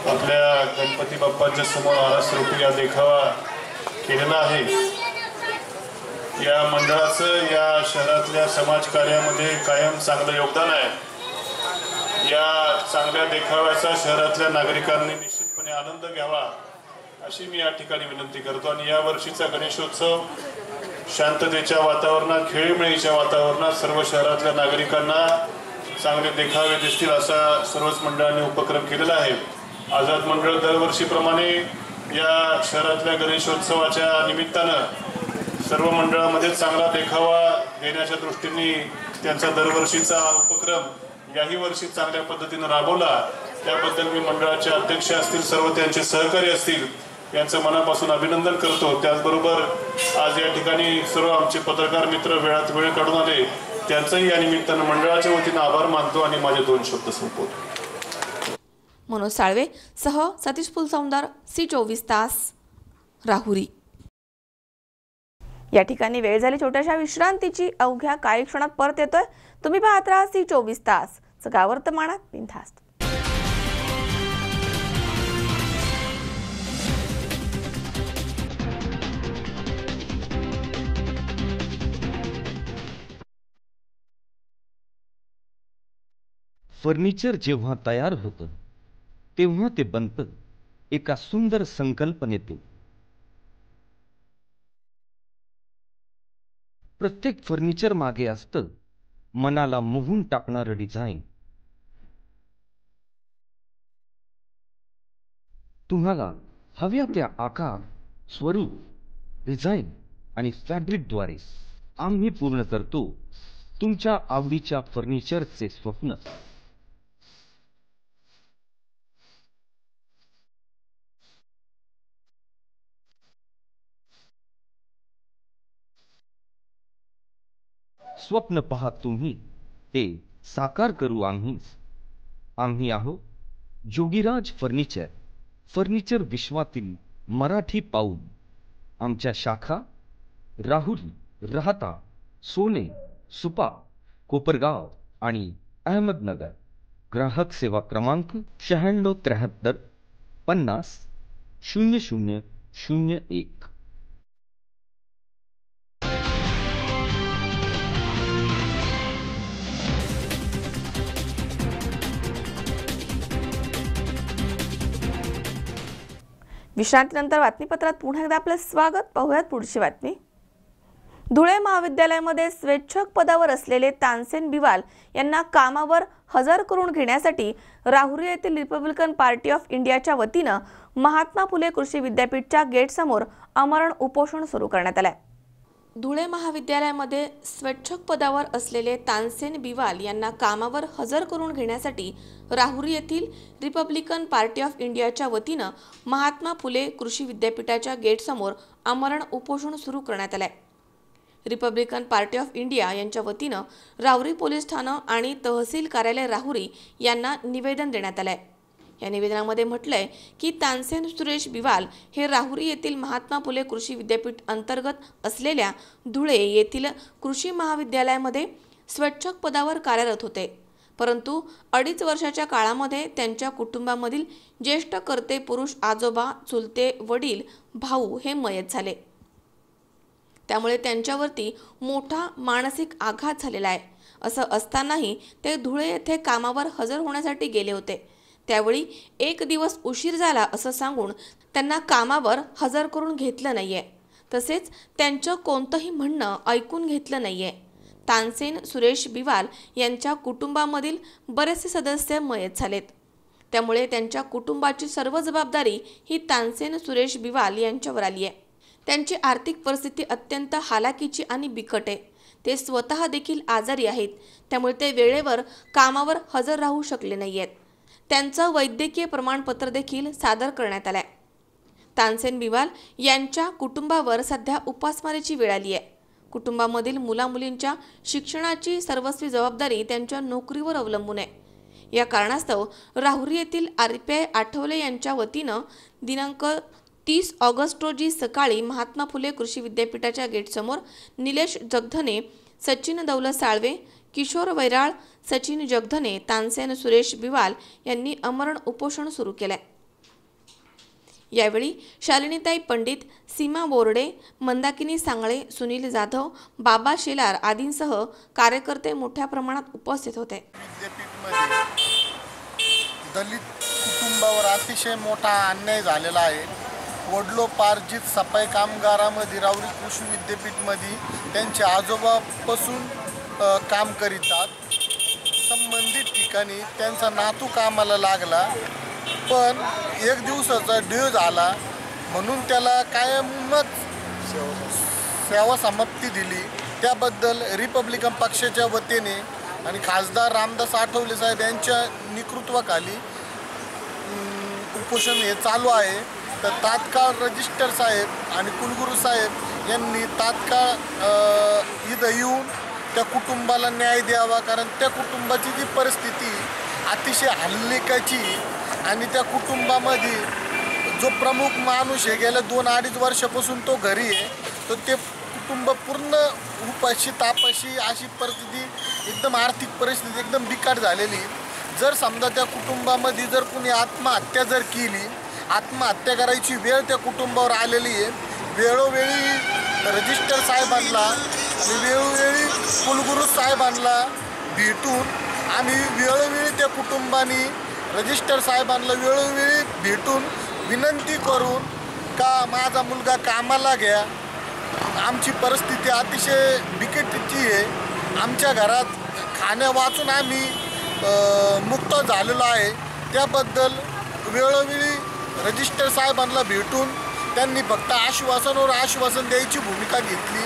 आपल्या गणपती बाप्पाच्या समोर आरस रूपी हा देखावा केलेला आहे। या मंडळाचं या शहरातल्या समाजकार्यामध्ये कायम चांगलं योगदान आहे। या चांगल्या देखाव्याचा शहरातल्या नागरिकांनी निश्चितपणे आनंद घ्यावा अशी मी या ठिकाणी विनंती करतो। आणि या वर्षीचा गणेशोत्सव शांततेच्या वातावरणात, खेळीमेळीच्या वातावरणात सर्व शहरातल्या नागरिकांना चांगले देखावे दिसतील असा सर्वच मंडळांनी उपक्रम केलेला आहे। आझाद मंडळ दरवर्षीप्रमाणे या शहरातल्या गणेशोत्सवाच्या निमित्तानं सर्व मंडळामध्ये चांगला देखावा देण्याच्या दृष्टीने त्यांचा दरवर्षीचा उपक्रम याही वर्षी चांगल्या पद्धतीने राबवला। त्याबद्दल मी मंडळाचे अध्यक्ष असतील, सर्व त्यांचे सहकारी असतील यांचं मनापासून अभिनंदन करतो। त्याचबरोबर आज या ठिकाणी सर्व आमचे पत्रकार मित्र वेळात वेळ काढून आले, त्यांचंही या निमित्तानं मंडळाच्या वतीनं आभार मानतो आणि माझे 2 शब्द संपवतो। मनोज साळवे सह सतीश फुलसौंदर, C24 तास, राहुरी। या ठिकाणी वेळ झाली छोट्याशा विश्रांतीची। अवघ्या काही क्षणात परत येतोय। तुम्ही पाहत राहा C24 तास, सगळ्या वर्तमानात बिनधास्त। फर्निचर जेव्हा तयार होतं तेव्हा ते बनतं एका सुंदर संकल्पनेतून। प्रत्येक फर्निचर मागे असतं मनाला मोहून टाकणारं डिझाईन। तुम्हाला हव्या त्या आकार, स्वरूप, डिझाईन आणि फॅब्रिकद्वारे आम्ही पूर्ण करतो तुमच्या आवडीच्या फर्निचरचे स्वप्न। स्वप्न पहा तुम्ही, ते साकार करू आम्ही। आम्ही आहो जोगीराज फर्निचर, फर्निचर विश्वातील मराठी पाऊल। आमच्या शाखा राहुरी, राहता, सोने, सुपा, कोपरगाव आणि अहमदनगर। ग्राहक सेवा क्रमांक 9673 50 0001। विश्रांतीनंतर बातमीपत्रात पुन्हा एकदा आपलं स्वागत। पाहूयात पुढची बातमी। धुळे महाविद्यालयामध्ये स्वेच्छक पदावर असलेले तानसेन बिवाल यांना कामावर हजर करून घेण्यासाठी राहुरी येथील रिपब्लिकन पार्टी ऑफ इंडियाच्या वतीनं महात्मा फुले कृषी विद्यापीठच्या गेटसमोर आमरण उपोषण सुरू करण्यात आलंय। धुळे महाविद्यालयामध्ये स्वच्छक पदावर असलेले तानसेन बिवाल यांना कामावर हजर करून घेण्यासाठी राहुरी येथील रिपब्लिकन पार्टी ऑफ इंडियाच्या वतीनं महात्मा फुले कृषी विद्यापीठाच्या गेटसमोर आमरण उपोषण सुरू करण्यात आले आहे. रिपब्लिकन पार्टी ऑफ इंडिया यांच्या वतीनं राहुरी पोलीस ठाणं आणि तहसील कार्यालय राहुरी यांना निवेदन देण्यात आलं आहे. या निवेदनामध्ये म्हटलंय की तानसेन सुरेश बिवाल हे राहुरी येथील महात्मा फुले कृषी विद्यापीठ अंतर्गत असलेल्या धुळे येथील कृषी महाविद्यालयामध्ये स्वच्छक पदावर कार्यरत होते, परंतु 2.5 वर्षाच्या काळामध्ये त्यांच्या कुटुंबामधील ज्येष्ठ कर्ते पुरुष आजोबा, चुलते वडील, भाऊ हे मयत झाले. त्यामुळे त्यांच्यावरती मोठा मानसिक आघात झालेला आहे. असं असतानाही ते धुळे येथे कामावर हजर होण्यासाठी गेले होते. त्यावेळी 1 दिवस उशीर झाला असं सांगून त्यांना कामावर हजर करून घेतलं नाहीये. तसेच त्यांचं कोणतंही म्हणणं ऐकून घेतलं नाहीये. तानसेन सुरेश बिवाल यांच्या कुटुंबामधील बरेचसे सदस्य मयत झालेत. त्यामुळे त्यांच्या कुटुंबाची सर्व जबाबदारी ही तानसेन सुरेश बिवाल यांच्यावर आली आहे. त्यांची आर्थिक परिस्थिती अत्यंत हालाकीची आणि बिकट आहे. ते स्वतः देखील आजारी आहेत. त्यामुळे ते वेळेवर कामावर हजर राहू शकले नाहीयेत. त्यांचं वैद्यकीय प्रमाणपत्र देखील सादर करण्यात आलंय. तानसेन बिवाल यांच्या कुटुंबावर सध्या उपासमारीची वेळ आली आहे. कुटुंबामधील मुलामुलींच्या शिक्षणाची सर्वस्वी जबाबदारी त्यांच्या नोकरीवर अवलंबून आहे. या कारणास्तव राहुरी येथील RPI आठवले यांच्या वतीनं दिनांक 30 ऑगस्ट रोजी सकाळी महात्मा फुले कृषी विद्यापीठाच्या गेटसमोर निलेश जगधने, सचिन दौलत साळवे, किशोर वैराळ, सचिन जगधने, तानसेन सुरेश बिवाल यांनी आमरण उपोषण सुरू केले. यावेळी शालिनीताई पंडित, सीमा बोर्डे, मंदाकिनी सांगळे, सुनील जाधव, बाबा शेलार आदींसह कार्यकर्ते मोठ्या प्रमाणात उपस्थित होते. दलित कुटुंबावर अतिशय मोठा अन्याय झालेला आहे. वडलोपार्जित सफाई कामगारामध्ये राहुरी कृषी विद्यापीठमध्ये त्यांचे आजोबापासून काम करीतात. संबंधित ठिकाणी त्यांचा नातू कामाला लागला, पण 1 दिवसाचा ड्यू झाला म्हणून त्याला कायमच सेवा समाप्ती दिली. त्याबद्दल रिपब्लिकन पक्षाच्या वतीने आणि खासदार रामदास आठवले साहेब यांच्या नेतृत्वाखाली उपोषण हे चालू आहे. तर तात्काळ रजिस्टर साहेब आणि कुलगुरू साहेब यांनी तात्काळ इथं येऊन त्या कुटुंबाला न्याय द्यावा. कारण त्या कुटुंबाची जी परिस्थिती अतिशय हल्लिकाची आणि त्या कुटुंबामध्ये जो प्रमुख माणूस आहे गेल्या 2-2.5 वर्षापासून तो घरी आहे, तर ते कुटुंब पूर्ण उपाशी तापाशी अशी परिस्थिती, एकदम आर्थिक परिस्थिती एकदम बिकट झालेली. जर समजा त्या कुटुंबामध्ये जर कुणी आत्महत्या जर केली, आत्महत्या करायची वेळ त्या कुटुंबावर आलेली आहे. वेळोवेळी रजिस्टर साहेबांना आणि वेळोवेळी कुलगुरू साहेबांना भेटून आम्ही वेळोवेळी त्या कुटुंबाने रजिस्टर साहेबांना वेळोवेळी भेटून विनंती करून का माझा मुलगा कामाला घ्या. आमची परिस्थिती अतिशय बिकटची आहे. आमच्या घरात खाण्या वाचून आम्ही मुक्त झालेलो आहे. त्याबद्दल वेळोवेळी रजिस्टर साहेबांना भेटून त्यांनी फक्त आश्वासनावर आश्वासन द्यायची भूमिका घेतली.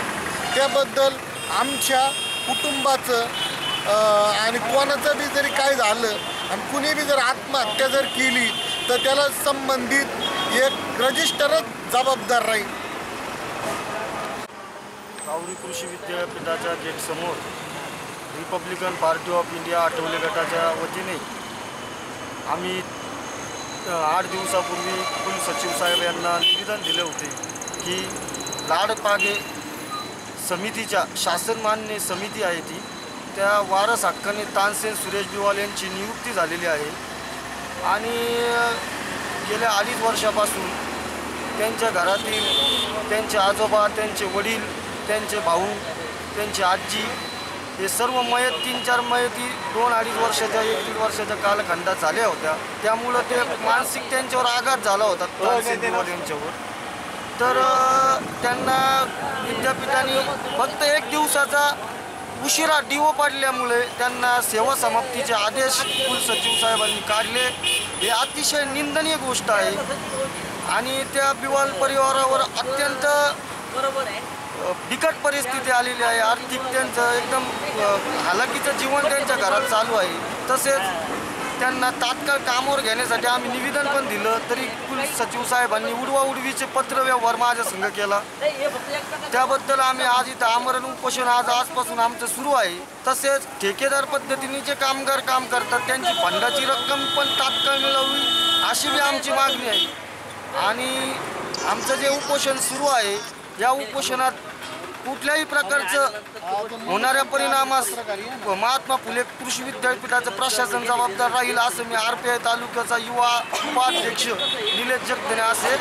त्याबद्दल आमच्या कुटुंबाचं आणि कोणाचं बी जरी काय झालं आणि कुणी बी जर आत्महत्या जर केली तर त्याला संबंधित एक रजिस्टरच जबाबदार राहील. राहुरी कृषी विद्यापीठाच्या गेटसमोर Republican Party of India Athawale गटाच्या वतीने आम्ही 8 दिवसापूर्वी कुलसचिव साहेब यांना निवेदन दिले होते की लाडपागे समितीच्या शासनमान्य समिती आहे ती, त्या वारस हक्काने तानसेन सुरेश बिवाल यांची नियुक्ती झालेली आहे. आणि गेल्या 2.5 वर्षापासून त्यांच्या घरातील त्यांचे आजोबा, त्यांचे वडील, त्यांचे भाऊ, त्यांची आजी हे सर्व मयत 3-4 मयती 2-2.5 वर्षाच्या 1-1 वर्षाच्या कालखंडात झाल्या होत्या. त्यामुळं ते मानसिक त्यांच्यावर आघात झाला होता तानसेन बिवाल यांच्यावर. तर त्यांना विद्यापीठाने फक्त 1 दिवसाचा उशिरा DO पाडल्यामुळे त्यांना सेवा समाप्तीचे आदेश कुलसचिव साहेबांनी काढले. हे अतिशय निंदनीय गोष्ट आहे आणि त्या बिवाल परिवारावर अत्यंत बिकट परिस्थिती आलेली आहे. आर्थिक त्यांचं एकदम हालाकीचं जीवन त्यांच्या घरात चालू आहे. तसेच त्यांना तात्काळ कामावर घेण्यासाठी आम्ही निवेदन पण दिलं, तरी पोलीस सचिव साहेबांनी उडवाउडवीचे पत्रव्यवहार माझ्या संघ केला. त्याबद्दल आम्ही आज इथं आमरण उपोषण आजपासून आमचं सुरू आहे. तसेच ठेकेदार पद्धतीने जे कामगार काम करतात त्यांची फंडाची रक्कम पण तात्काळ मिळावी अशी बी आमची मागणी आहे. आणि आमचं जे उपोषण सुरू आहे या उपोषणात कुठल्याही प्रकारचं होणाऱ्या परिणामास महात्मा फुले कृषी विद्यापीठाचं प्रशासन जबाबदार राहील असं मी RPI तालुक्याचा युवा उपाध्यक्ष निलेश जगदने असे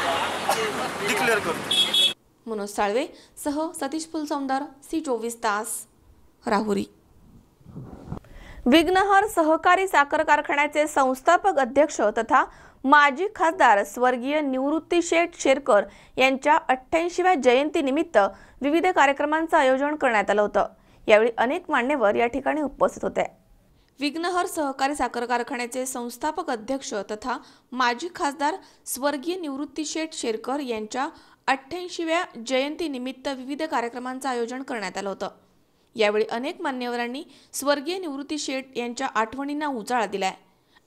डिक्लेअर करतो. मनोज साळवे सह सतीश फुलसौंदर, C24 तास, राहुरी. विघ्नहर सहकारी साखर कारखान्याचे संस्थापक अध्यक्ष तथा माजी खासदार स्वर्गीय निवृत्ती शेठ शेरकर यांच्या 88व्या जयंतीनिमित्त विविध कार्यक्रमांचं आयोजन करण्यात आलं होतं. यावेळी अनेक मान्यवर या ठिकाणी उपस्थित होते. विघ्नहर सहकारी साखर कारखान्याचे संस्थापक अध्यक्ष तथा माजी खासदार स्वर्गीय निवृत्ती शेठ शेरकर यांच्या 88व्या जयंतीनिमित्त विविध कार्यक्रमांचं आयोजन करण्यात आलं होतं. यावेळी अनेक मान्यवरांनी स्वर्गीय निवृत्ती शेठ यांच्या आठवणींना उजाळा दिलाय.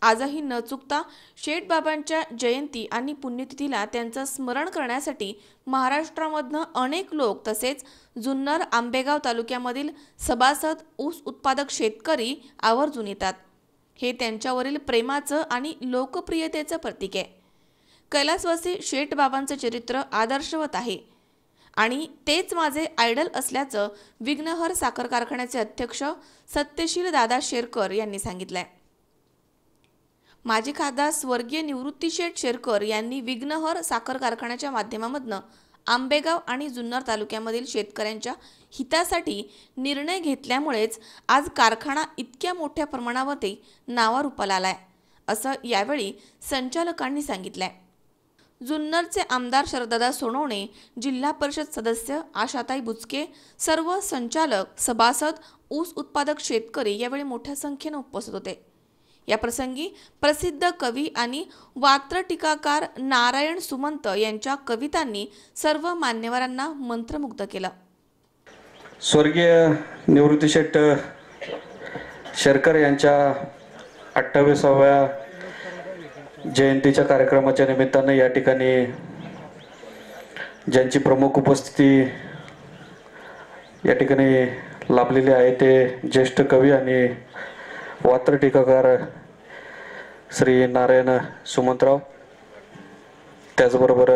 आजही न चुकता शेठ बाबांच्या जयंती आणि पुण्यतिथीला त्यांचं स्मरण करण्यासाठी महाराष्ट्रामधनं अनेक लोक तसेच जुन्नर आंबेगाव तालुक्यामधील सभासद, ऊस उत्पादक शेतकरी आवर्जून येतात. हे त्यांच्यावरील प्रेमाचं आणि लोकप्रियतेचं प्रतीक आहे. कैलासवासी शेठ बाबांचं चरित्र आदर्शवत आहे आणि तेच माझे आयडल असल्याचं विघ्नहर साखर कारखान्याचे अध्यक्ष सत्यशील दादा शेरकर यांनी सांगितलंय. माजी खासदार स्वर्गीय निवृत्ती शेठ शेरकर यांनी विघ्नहर साखर कारखान्याच्या माध्यमामधनं आंबेगाव आणि जुन्नर तालुक्यामधील शेतकऱ्यांच्या हितासाठी निर्णय घेतल्यामुळेच आज कारखाना इतक्या मोठ्या प्रमाणावरती नावारूपाला आलाय असं यावेळी संचालकांनी सांगितलंय. जुन्नरचे आमदार शरददादा सोनवणे, जिल्हा परिषद सदस्य आशाताई बुचके, सर्व संचालक, सभासद, ऊस उत्पादक शेतकरी यावेळी मोठ्या संख्येने उपस्थित होते. या प्रसंगी प्रसिद्ध कवी आणि वात्र टीकाकार नारायण सुमंत यांच्या कवितांनी सर्व मान्यवरांना मंत्रमुग्ध केलं. स्वर्गीय निवृत्ती शेठ शेरकर यांच्या 28व्या जयंतीच्या कार्यक्रमाच्या निमित्तानं या ठिकाणी ज्यांची प्रमुख उपस्थिती या ठिकाणी लाभलेली आहे ते ज्येष्ठ कवी आणि वात्र टीकाकार श्री नारायण सुमंतराव, त्याचबरोबर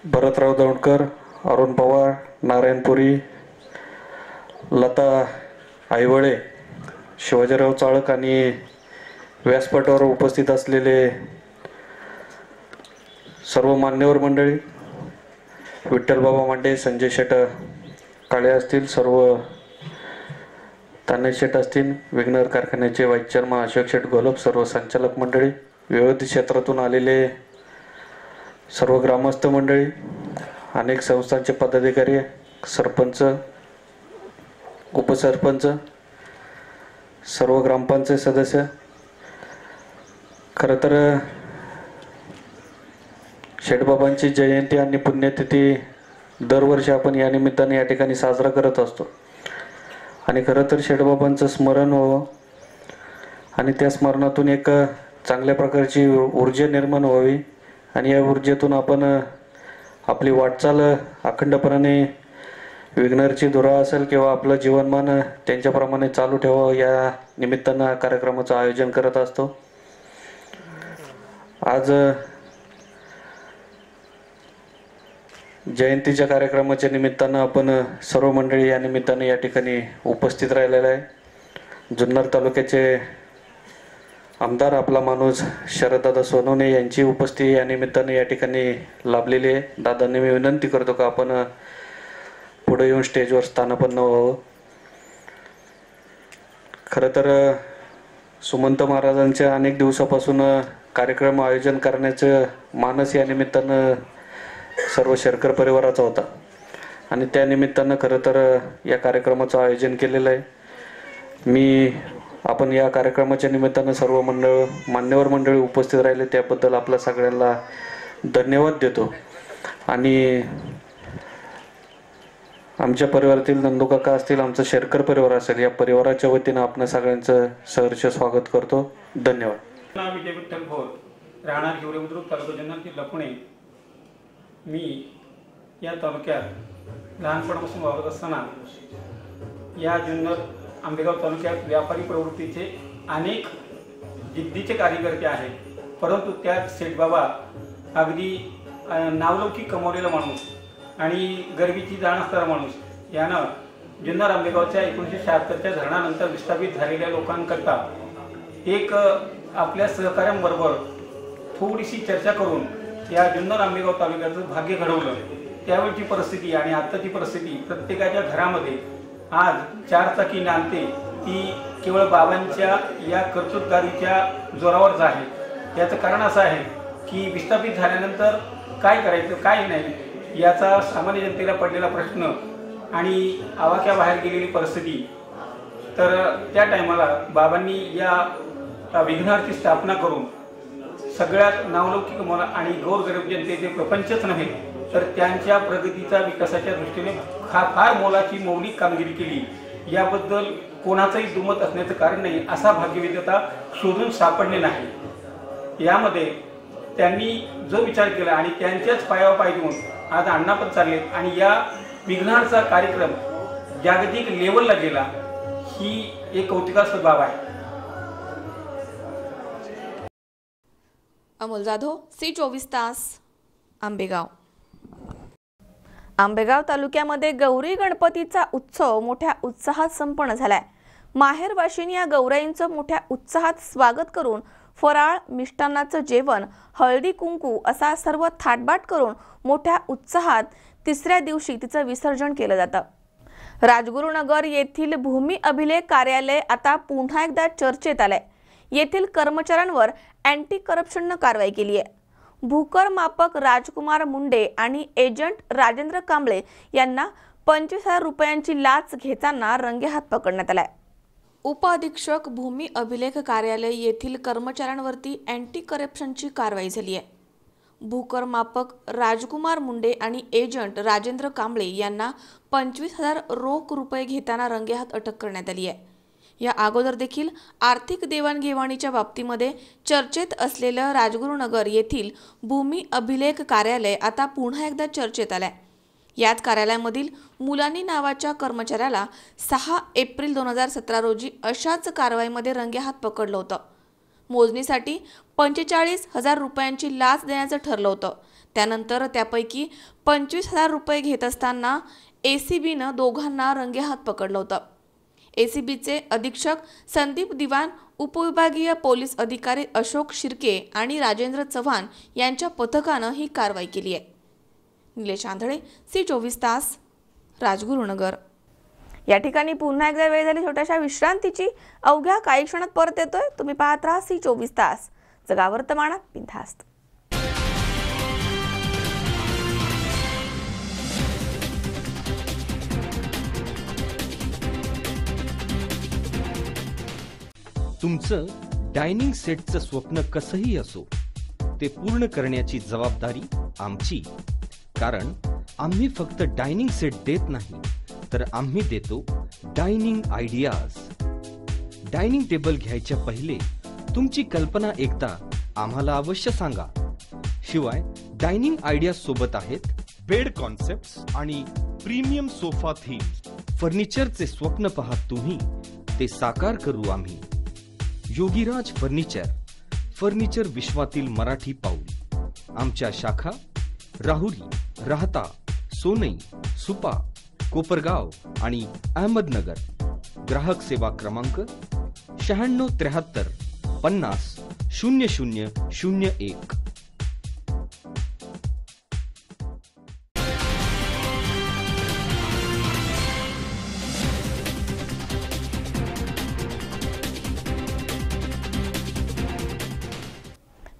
भरतराव दौंडकर, अरुण पवार, नारायणपुरी, लता आईवळे, शिवाजीराव चाळक आणि व्यासपीठावर उपस्थित असलेले सर्व मान्यवर मंडळी, विठ्ठलबाबा मांडे, संजय शेठ काळे असतील, सर्व तान्हे शेठ असतील, विघ्नहर कारखान्याचे व्हाईस चेअरमन अशोक शेठ गोलप, सर्व संचालक मंडळी, विविध क्षेत्रातून आलेले सर्व ग्रामस्थ मंडळी, अनेक संस्थांचे पदाधिकारी, सरपंच, उपसरपंच, सर्व ग्रामपंचायत सदस्य. खरं तर शेठबाबांची जयंती आणि पुण्यतिथी दरवर्षी आपण या निमित्ताने या ठिकाणी साजरा करत असतो आणि खरं तर शेठबाबांचं स्मरण व्हावं आणि त्या स्मरणातून एक चांगल्या प्रकारची ऊर्जा निर्माण व्हावी आणि या ऊर्जेतून आपण आपली वाटचाल अखंडपणाने विघ्नहरची धुरा असेल किंवा आपलं जीवनमान त्यांच्याप्रमाणे चालू ठेवावं या निमित्तानं कार्यक्रमाचं आयोजन करत असतो. आज जयंतीच्या कार्यक्रमाच्या निमित्तानं आपण सर्व मंडळी या निमित्ताने या ठिकाणी उपस्थित राहिलेला आहे. जुन्नर तालुक्याचे आमदार आपला माणूस शरददादा सोनवणे यांची उपस्थिती या निमित्ताने या ठिकाणी लाभलेली आहे. दादांनी मी विनंती करतो का आपण पुढे येऊन स्टेजवर स्थानापन्न व्हावं. खरं तर सुमंत महाराजांच्या अनेक दिवसापासून कार्यक्रम आयोजन करण्याचं मानस या निमित्तानं सर्व शेरकर परिवाराचा होता आणि त्या निमित्तानं खरं तर या कार्यक्रमाचं आयोजन केलेलं आहे. आपण या कार्यक्रमाच्या निमित्तानं सर्व मान्यवर मंडळी उपस्थित राहिले त्याबद्दल आपल्या सगळ्यांना धन्यवाद देतो आणि आमच्या परिवारातील नंदूकाका असतील, आमचं शेरकर परिवार असेल, या परिवाराच्या वतीनं आपण सगळ्यांचं सहर्ष स्वागत करतो. धन्यवाद. विजय विठ्ठल भोर, राहणार हिवरे बुद्रुक, तालुका जुन्नर, जिल्हा पुणे. मी या तालुक्यात लहानपणापासून वावरत असताना या जुन्नर आंबेगाव तालुक्यात व्यापारी प्रवृत्तीचे अनेक जिद्दीचे कार्यकर्ते आहेत. परंतु त्यात सेठबाबा अगदी नावलौकिक कमवलेला माणूस आणि गरिबीची जाण असणारा माणूस यानं जुन्नर आंबेगावच्या 1976च्या धरणानंतर विस्थापित झालेल्या लोकांकरता एक आपल्या सहकाऱ्यांबरोबर थोडीशी चर्चा करून या जुन्नर आंबेगाव तालुक्याचं भाग्य घडवलं. त्यावेळची परिस्थिती आणि आत्ताची परिस्थिती प्रत्येकाच्या घरामध्ये आज 4 चाकी नांदते ती केवळ बाबांच्या या कर्तृत्वगारीच्या जोरावरच आहे. याचं कारण असं आहे की विस्थापित झाल्यानंतर काय करायचं काय नाही याचा सामान्य जनतेला पडलेला प्रश्न आणि आवाक्याबाहेर गेलेली परिस्थिती. तर त्या टायमाला बाबांनी या विघ्नाची स्थापना करून सगळ्यात नावलौकिक मला आणि गोरगरीब जनतेचे प्रपंचच नव्हे तर त्यांच्या प्रगतीचा विकासाच्या दृष्टीने फार मोलाची मौलिक कामगिरी केली. याबद्दल कोणाचंही दुमत असण्याचं कारण नाही, असा भाग्यविधाता शोधून सापडले नाही. यामध्ये त्यांनी जो विचार केला आणि त्यांच्याच पायावर पाय देऊन आज अण्णा पण चालले आणि या विघ्नाचा कार्यक्रम जागतिक लेवलला गेला. ही एक कौतुकास्पद बाब आहे. अमोल जाधव, C24 तास, आंबेगाव. आंबेगाव तालुक्यामध्ये गौरी गणपतीचा उत्सव मोठ्या उत्साहात संपन्न झालाय. माहेरवाशींनी या गौराईंचं मोठ्या उत्साहात स्वागत करून फराळ, मिष्टान्नाचं जेवण, हळदी कुंकू असा सर्व थाटबाट करून मोठ्या उत्साहात तिसऱ्या दिवशी तिचं विसर्जन केलं जातं. राजगुरुनगर येथील भूमी अभिलेख कार्यालय आता पुन्हा एकदा चर्चेत आलंय. येथील कर्मचाऱ्यांवर अँटी करप्शननं कारवाई केली आहे. भूकर मापक राजकुमार मुंडे आणि एजंट राजेंद्र कांबळे यांना 25,000 रुपयांची लाच घेताना रंगेहात पकडण्यात आलाय. उपअधीक्षक भूमी अभिलेख कार्यालय येथील कर्मचाऱ्यांवरती अँटी करप्शनची कारवाई झाली आहे. भूकर मापक राजकुमार मुंडे आणि एजंट राजेंद्र कांबळे यांना 25,000 रोख रुपये घेताना रंगेहात अटक करण्यात आली आहे. या अगोदर देखील आर्थिक देवाणघेवाणीच्या बाबतीमध्ये चर्चेत असलेलं राजगुरुनगर येथील भूमी अभिलेख कार्यालय आता पुन्हा एकदा चर्चेत आलंय. याच कार्यालयामधील मुलानी नावाच्या कर्मचाऱ्याला 6 एप्रिल 2017 रोजी अशाच कारवाईमध्ये रंगेहात पकडलं होतं. मोजणीसाठी 45,000 रुपयांची लाच देण्याचं ठरलं होतं. त्यानंतर त्यापैकी 25,000 रुपये घेत असताना ACBनं दोघांना रंगेहात पकडलं होतं. ACBचे अधीक्षक संदीप दिवान, उपविभागीय पोलीस अधिकारी अशोक शिर्के आणि राजेंद्र चव्हाण यांच्या पथकानं ही कारवाई केली आहे. निलेश आंधळे, C24 तास, राजगुरुनगर. या ठिकाणी पुन्हा एकदा वेळ झाली छोट्याशा विश्रांतीची. अवघ्या काही क्षणात परत येतोय. तुम्ही पाहत राहा C24 तास, जगा वर्तमानात बिनधास्त. तुमचं डायनिंग सेटचं स्वप्न कसंही असो, ते पूर्ण करण्याची जबाबदारी आमची. कारण आम्ही फक्त डायनिंग सेट देत नाही, तर आम्ही देतो डायनिंग आयडियाज. डायनिंग टेबल घ्यायच्या पहिले तुमची कल्पना एकदा आम्हाला अवश्य सांगा. शिवाय डायनिंग आयडियाज सोबत आहेत बेड कॉन्सेप्ट्स आणि प्रीमियम सोफा थीम. फर्निचरचे स्वप्न पाहत तुम्ही, ते साकार करू आम्ही. योगीराज फर्निचर, फर्निचर विश्वातील मराठी पाऊल. आमच्या शाखा राहुरी, राहता, सोनई, सुपा, कोपरगाव आणि अहमदनगर. ग्राहक सेवा क्रमांक 9673 50 0001.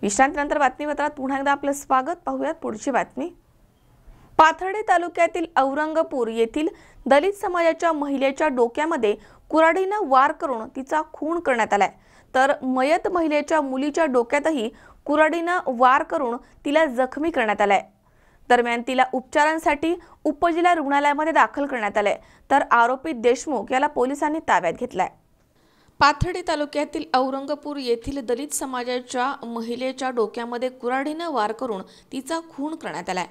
विश्रांतीनंतर बातमीपत्रात पुन्हा एकदा आपलं स्वागत. पाहूयात पुढची बातमी. पाथर्डी तालुक्यातील औरंगपूर येथील दलित समाजाच्या महिलेच्या डोक्यामध्ये कुऱ्हाडीनं वार करून तिचा खून करण्यात आलाय. तर मयत महिलेच्या मुलीच्या डोक्यातही कुऱ्हाडीनं वार करून तिला जखमी करण्यात आलाय. दरम्यान तिला उपचारांसाठी उपजिल्हा रुग्णालयामध्ये दाखल करण्यात आले, तर आरोपी देशमुख याला पोलिसांनी ताब्यात घेतलाय। पाथर्डी तालुक्यातील औरंगपूर येथील दलित समाजाच्या महिलेच्या डोक्यामध्ये कुऱ्हाडीने वार करून तिचा खून करण्यात आलाय।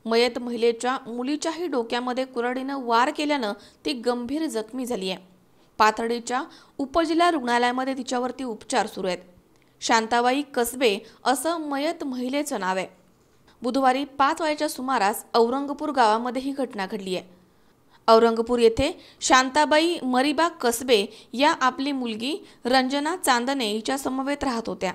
मयत महिलेच्या मुलीच्याही डोक्यामध्ये कुऱ्हाडीने वार केल्यानं ती गंभीर जखमी झाली आहे। पाथर्डीच्या उपजिल्हा रुग्णालयामध्ये तिच्यावरती उपचार सुरू आहेत। शांताबाई कसबे असं मयत महिलेचं नाव आहे। बुधवारी 5 वाजेच्या सुमारास औरंगपूर गावामध्ये ही घटना घडली आहे। औरंगपूर येथे शांताबाई मरीबा कसबे या आपली मुलगी रंजना चांदणे हिच्या समवेत राहत होत्या।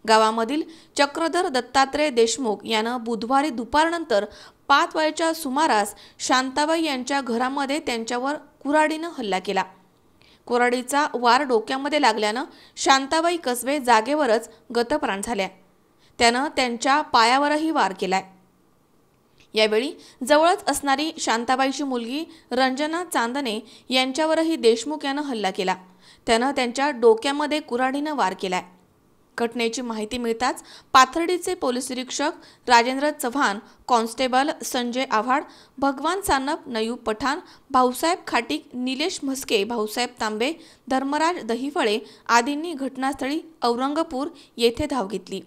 गावामधील चक्रधर दत्तात्रय देशमुख यानं बुधवारी दुपारनंतर 5 वाजेच्या सुमारास शांताबाई यांच्या घरामध्ये त्यांच्यावर कुऱ्हाडीनं हल्ला केला। कुऱ्हाडीचा वार डोक्यामध्ये लागल्यानं शांताबाई कसबे जागेवरच गतप्राण झाल्या। त्यानं त्यांच्या पायावरही वार केलाय। यावेळी जवळच असणारी शांताबाईची मुलगी रंजना चांदणे यांच्यावरही देशमुख यानं हल्ला केला। त्यानं त्यांच्या डोक्यामध्ये कुऱ्हाडीनं वार केलाय। घटनेची माहिती मिळताच पाथर्डीचे पोलीस निरीक्षक राजेंद्र चव्हाण, कॉन्स्टेबल संजय आव्हाड, भगवान सानप, नयूब पठाण, भाऊसाहेब खाटीक, निलेश म्हस्के, भाऊसाहेब तांबे, धर्मराज दहिफळे आदींनी घटनास्थळी औरंगपूर येथे धाव घेतली।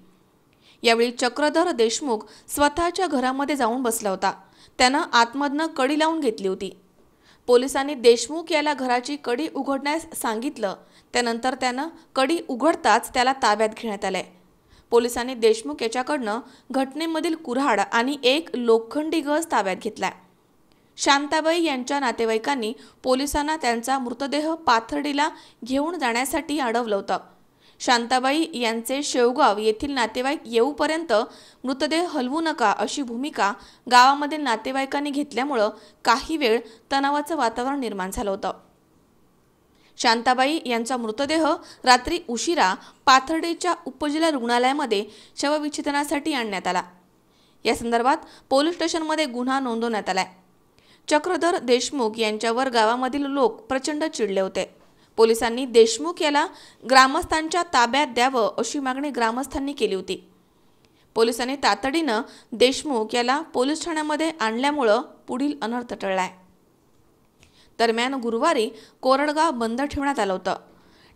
यावेळी चक्रधर देशमुख स्वतःच्या घरामध्ये जाऊन बसला होता। त्यानं आतमधनं कडी लावून घेतली होती। पोलिसांनी देशमुख याला घराची कडी उघडण्यास सांगितलं। त्यानंतर त्यानं कडी उघडताच त्याला ताब्यात घेण्यात आलंय। पोलिसांनी देशमुख याच्याकडनं घटनेमधील कुऱ्हाड आणि एक लोखंडी गज ताब्यात घेतलाय। शांताबाई यांच्या नातेवाईकांनी पोलिसांना त्यांचा मृतदेह पाथर्डीला घेऊन जाण्यासाठी अडवलं होतं। शांताबाई यांचे शेवगाव येथील नातेवाईक येऊपर्यंत मृतदेह हलवू नका अशी भूमिका गावामधील नातेवाईकांनी घेतल्यामुळे काही वेळ तणावाचं वातावरण निर्माण झालं होतं। शांताबाई यांचा मृतदेह रात्री उशिरा पाथर्डीच्या उपजिल्हा रुग्णालयामध्ये शवविच्छेदनासाठी आणण्यात आला। या संदर्भात पोलीस स्टेशनमध्ये गुन्हा नोंदवण्यात आलाय। चक्रधर देशमुख यांच्यावर गावामधील लोक प्रचंड चिडले होते। पोलिसांनी देशमुख याला ग्रामस्थांच्या ताब्यात द्यावं अशी मागणी ग्रामस्थांनी केली होती। पोलिसांनी तातडीनं देशमुख याला पोलीस ठाण्यामध्ये आणल्यामुळे पुढील अनर्थ टळलाय। दरम्यान गुरुवारी कोरडगाव बंद ठेवण्यात आलं होतं।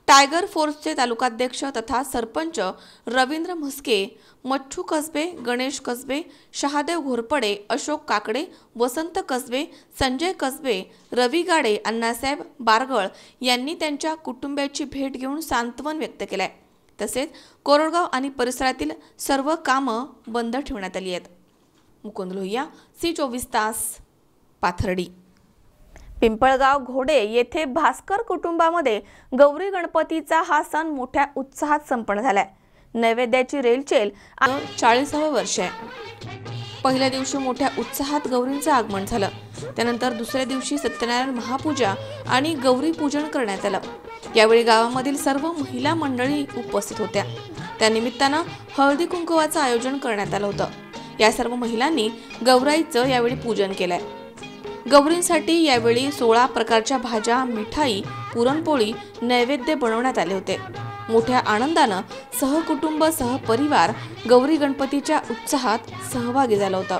टायगर फोर्सचे तालुकाध्यक्ष तथा सरपंच रवींद्र म्हस्के, मच्छू कसबे, गणेश कसबे, शहादेव घोरपडे, अशोक काकडे, वसंत कसबे, संजय कसबे, रवी गाडे, अण्णासाहेब बारगळ यांनी त्यांच्या कुटुंबियाची भेट घेऊन सांत्वन व्यक्त केलंय। तसेच कोरडगाव आणि परिसरातील सर्व कामं बंद ठेवण्यात आली आहेत। मुकुंद लोहिया, C24 तास, पाथर्डी। पिंपळगाव घोडे येथे भास्कर कुटुंबामध्ये गौरी गणपतीचा हा सण मोठ्या उत्साहात संपन्न झालाय। नैवेद्याची रेलचेल 40वे वर्ष आहे। पहिल्या दिवशी मोठ्या उत्साहात गौरींचं आगमन झालं। त्यानंतर दुसऱ्या दिवशी सत्यनारायण महापूजा आणि गौरी पूजन करण्यात आलं। यावेळी गावामधील सर्व महिला मंडळी उपस्थित होत्या। त्यानिमित्तानं हळदी कुंकवाचं आयोजन करण्यात आलं होतं। या सर्व महिलांनी गौराईचं यावेळी पूजन केलंय। गौरींसाठी यावेळी 16 प्रकारच्या भाज्या, मिठाई, पुरणपोळी नैवेद्य बनवण्यात आले होते। मोठ्या आनंदानं सहकुटुंब सहपरिवार गौरी गणपतीच्या उत्साहात सहभागी झालं होतं।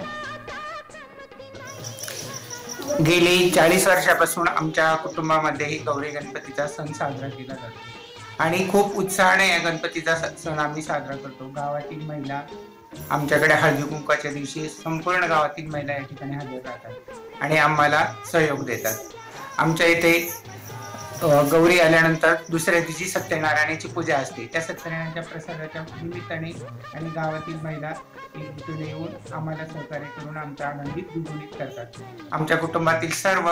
गेली 40 वर्षापासून आमच्या कुटुंबामध्ये गौरी गणपतीचा सण साजरा केला जातो आणि खूप उत्साहाने या गणपतीचा सण आम्ही साजरा करतो। गावातील महिला आमच्याकडे हळदी कुंकवाच्या दिवशी संपूर्ण गावातील महिला या ठिकाणी हजर राहतात आणि आम्हाला सहयोग देतात। आमच्या इथे गौरी आल्यानंतर दुसऱ्या दिवशी सत्यनारायणाची पूजा असते। त्या सत्यनारायणाच्या प्रसादाच्या निमित्ताने आणि गावातील महिला एकजूट येऊन आम्हाला सहकार्य करून आमचा आनंदित द्विगुणित करतात। आमच्या कुटुंबातील सर्व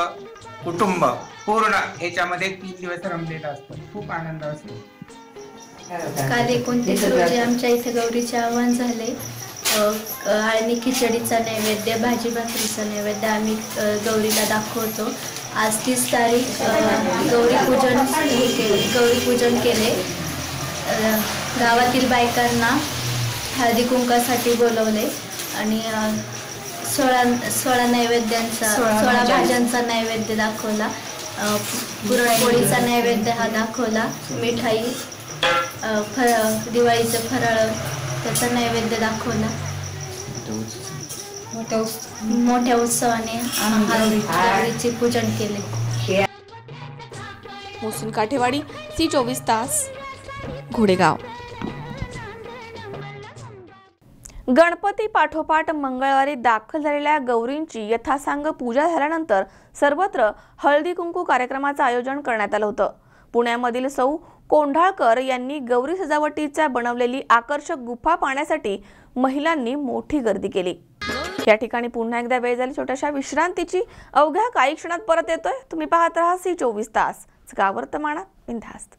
कुटुंब पूर्ण याच्यामध्ये 3 दिवस रमलेला असतो। खूप आनंद असतो। काल 29 रोजी आमच्या इथे गौरीचे आवाहन झाले आणि खिचडीचा नैवेद्य, भाजी भाकरीचा नैवेद्य आम्ही गौरीला दाखवतो। आज 30 तारीख गौरी पूजन केले। गावातील बायकांना हळदी कुंकासाठी बोलवले आणि 16 नैवेद्यांचा 16 भाज्यांचा नैवेद्य दाखवला। पुरणपोळीचा नैवेद्य हा दाखवला। मिठाई, दिवाळीचं फराळ त्याचा नैवेद्य दाखवला। मोठ्या उत्सवाने गौरीचे पूजन केले. मोहसिन काठेवाडी, सी24 तास, घोडेगाव. गणपती पाठोपाठ मंगळवारी दाखल झालेल्या गौरींची यथासांग पूजा झाल्यानंतर सर्वत्र हळदी कुंकू कार्यक्रमाचं आयोजन करण्यात आलं होतं. पुण्यामधील सौ कोंढाळकर यांनी गौरी सजावटीच्या बनवलेली आकर्षक गुफा पाहण्यासाठी महिलांनी मोठी गर्दी केली. या ठिकाणी पुन्हा एकदा वेळ झाली छोट्याशा विश्रांतीची. अवघ्या काही क्षणात परत येतोय. तुम्ही पाहत राहा सी24 तास, गाव वर्तमानात बिनधास्त.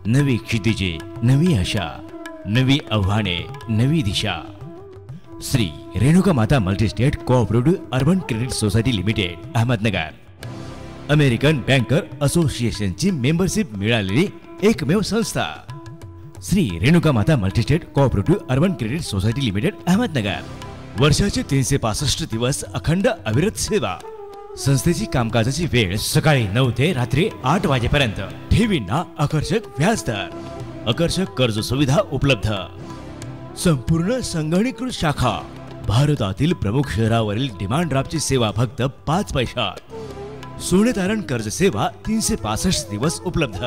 नवी क्षितिजे, नवी आशा, नवी आव्हाने, नवी दिशा. Shri Renuka Mata multistate cooperative urban credit society limited, Ahmednagar. American banker असोसिएशनची मेंबरशिप मिळालेली एकमेव संस्था. Shri Renuka Mata multistate cooperative urban credit society limited, Ahmednagar. वर्षाचे 365 दिवस अखंड अविरत सेवा. संस्थेची कामकाजाची वेळ सकाळी 9 ते रात्री 8 वाजेपर्यंत. ठेवींना आकर्षक व्याजदर, आकर्षक कर्ज सुविधा उपलब्ध. संपूर्ण संगणकीकृत शाखा. भारतातील प्रमुख शहरावरील डिमांड ड्राफ्टची सेवा फक्त 5 पैशात. सोने तारण कर्ज सेवा 365 दिवस उपलब्ध.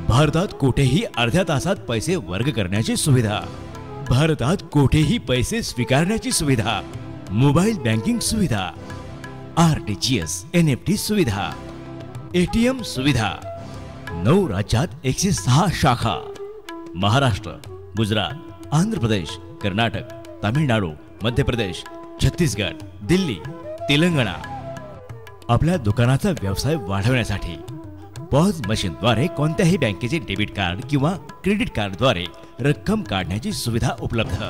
भारतात कुठेही अर्ध्या तासात पैसे वर्ग करण्याची सुविधा. भारतात कुठेही पैसे स्वीकारण्याची सुविधा. मोबाईल बँकिंग सुविधा, RTGS, NFT सुविधा, ATM सुविधा. 9 राज्यात 106 शाखा. महाराष्ट्र, गुजरात, आंध्र प्रदेश, कर्नाटक, तामिळनाडू, मध्य प्रदेश, छत्तीसगड, दिल्ली, तेलंगणा. आपल्या दुकानाचा व्यवसाय वाढवण्यासाठी पॉज मशीनद्वारे कोणत्याही बँकेचे डेबिट कार्ड किंवा क्रेडिट कार्डद्वारे रक्कम काढण्याची सुविधा उपलब्ध.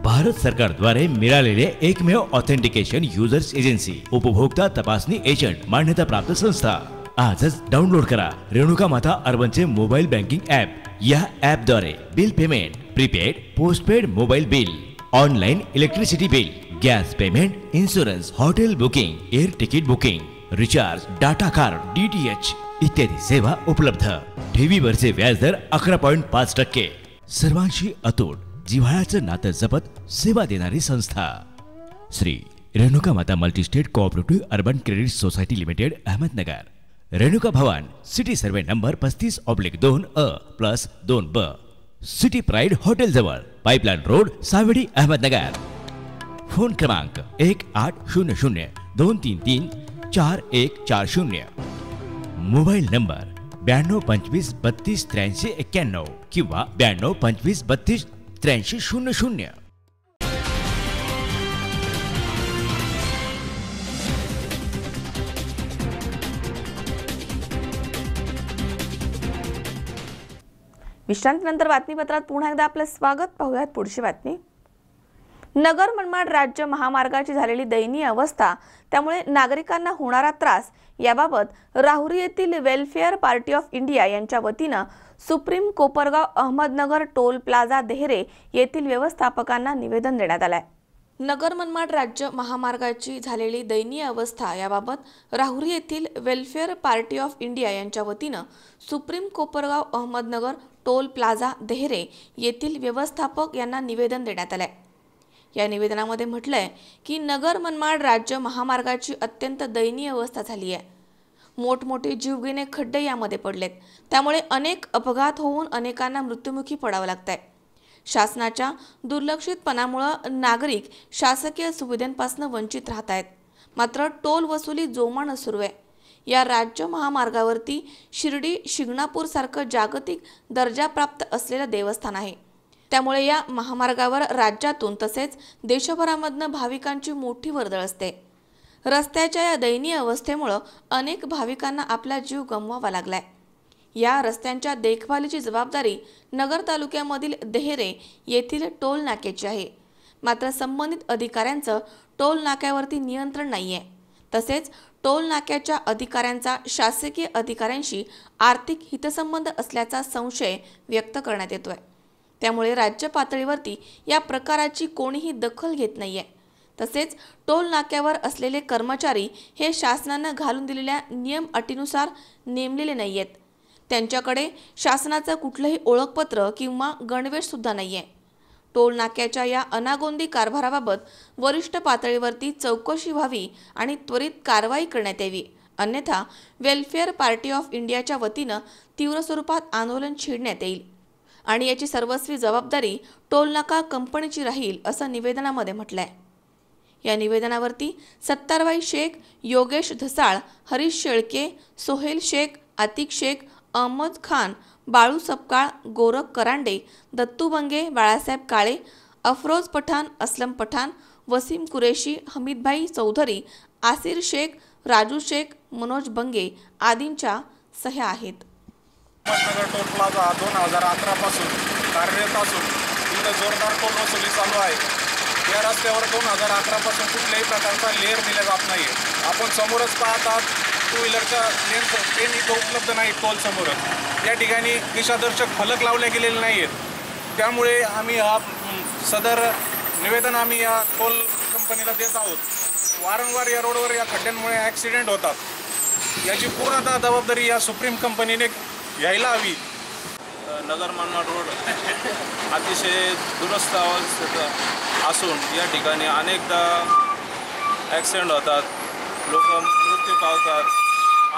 भारत सरकारद्वारे मिळालेले एकमेव ऑथेंटिकेशन युजर्स एजन्सी, उपभोक्ता तपासणी एजंट मान्यता प्राप्त संस्था. आजच डाउनलोड करा रेणुका माता अर्बनचे मोबाईल बँकिंग ॲप. या ॲपद्वारे bill payment, prepaid, postpaid mobile bill, online electricity bill, gas payment, insurance, hotel booking, air ticket booking, recharge, data card, DTH इत्यादी सेवा उपलब्ध. ठेवीवरचे व्याजदर 11.5%. सर्वांशी अतूट जिव्हाळ्याचं नातं जपत सेवा देणारी संस्था. Shri Renuka Mata multistate cooperative urban credit society limited, Ahmednagar. Renuka Bhavan, city survey number 35/2A+2B, city pride hotel जवळ, pipeline road, Savedi, Ahmednagar. Phone क्रमांक 1800-233-4140. मोबाईल नंबर 9225328391 किंवा 9225328300. विश्रांतीनंतर बातमीपत्रात पुन्हा एकदा आपलं स्वागत. पाहूयात पुढची बातमी. नगर मनमाड राज्य महामार्गाची झालेली दयनीय अवस्था, त्यामुळे नागरिकांना होणारा त्रास याबाबत राहुरी येथील वेलफेअर पार्टी ऑफ इंडिया यांच्या वतीनं Supreme Kopargaon Ahmednagar toll plaza Dehare येथील व्यवस्थापकांना निवेदन देण्यात आलंय. नगर मनमाड राज्य महामार्गाची झालेली दयनीय अवस्था याबाबत राहुरी येथील वेलफेअर पार्टी ऑफ इंडिया यांच्या वतीनं Supreme Kopargaon Ahmednagar toll plaza Dehare येथील व्यवस्थापक यांना निवेदन देण्यात आलंय. या निवेदनामध्ये म्हटलंय की नगर मनमाड राज्य महामार्गाची अत्यंत दयनीय अवस्था झाली आहे. मोठमोठे जीवघेणे खड्डे यामध्ये पडलेत, त्यामुळे अनेक अपघात होऊन अनेकांना मृत्युमुखी पडावं लागतंय. शासनाच्या दुर्लक्षितपणामुळे नागरिक शासकीय सुविधांपासून वंचित राहत आहेत. मात्र टोल वसुली जोमानं सुरू आहे. या राज्य महामार्गावरती शिर्डी शिंगणापूर सारखं जागतिक दर्जा प्राप्त असलेलं देवस्थान आहे. त्यामुळे या महामार्गावर राज्यातून तसेच देशभरामधनं भाविकांची मोठी वर्दळ असते. रस्त्याच्या या दयनीय अवस्थेमुळे अनेक भाविकांना आपला जीव गमवावा लागलाय. या रस्त्यांच्या देखभालीची जबाबदारी नगर तालुक्यामधील देहरे येथील टोल नाक्याची आहे. मात्र संबंधित अधिकाऱ्यांचं टोल नाक्यावरती नियंत्रण नाहीये. तसेच टोल नाक्याच्या अधिकाऱ्यांचा शासकीय अधिकाऱ्यांशी आर्थिक हितसंबंध असल्याचा संशय व्यक्त करण्यात येतोय. त्यामुळे राज्य पातळीवरती या प्रकाराची कोणीही दखल घेत नाहीये. तसेच टोल नाक्यावर असलेले कर्मचारी हे शासनानं घालून दिलेल्या नियम अटीनुसार नेमलेले नाहीयेत. त्यांच्याकडे शासनाचं कुठलंही ओळखपत्र किंवा गणवेश सुद्धा नाहीये. टोल नाक्याच्या या अनागोंदी कारभाराबाबत वरिष्ठ पातळीवरती चौकशी व्हावी आणि त्वरित कारवाई करण्यात यावी, अन्यथा वेलफेअर पार्टी ऑफ इंडियाच्या वतीनं तीव्र स्वरूपात आंदोलन छेडण्यात येईल आणि याची सर्वस्वी जबाबदारी टोल नाका कंपनीची राहील, असं निवेदनामध्ये म्हटलंय. या निवेदनावरती सत्तारबाई शेख, योगेश धसाळ, हरीश शेळके, सोहेल शेख, आतिक शेख, अहमद खान, बाळू सपकाळ, गोरख करांडे, दत्तू बंगे, बाळासाहेब काळे, अफरोज पठाण, असलम पठाण, वसीम कुरेशी, हमीदभाई चौधरी, आसिर शेख, राजू शेख, मनोज बंगे आदींच्या सह्या आहेत. अहमदनगर टोल प्लाझा 2011 पासून कार्यरत असून इथं जोरदार टोल वसुली चालू आहे. या रस्त्यावर 2011 पासून कुठल्याही प्रकारचा लेअर दिला जात नाही. आपण समोरच पाहतात टू व्हीलरच्या लेन इथं उपलब्ध नाही. टोल समोरच या ठिकाणी दिशादर्शक फलक लावले गेलेले नाही आहेत. त्यामुळे आम्ही सदर निवेदन आम्ही या टोल कंपनीला देत आहोत. वारंवार या रोडवर या खड्ड्यांमुळे ॲक्सिडेंट होतात. याची पूर्णतः जबाबदारी या सुप्रीम कंपनीने घ्यायला हवी. नगर मनमाड रोड अतिशय दुरस्त अवस्थेत असून या ठिकाणी अनेकदा ॲक्सिडेंट होतात, लोक मृत्यू पावतात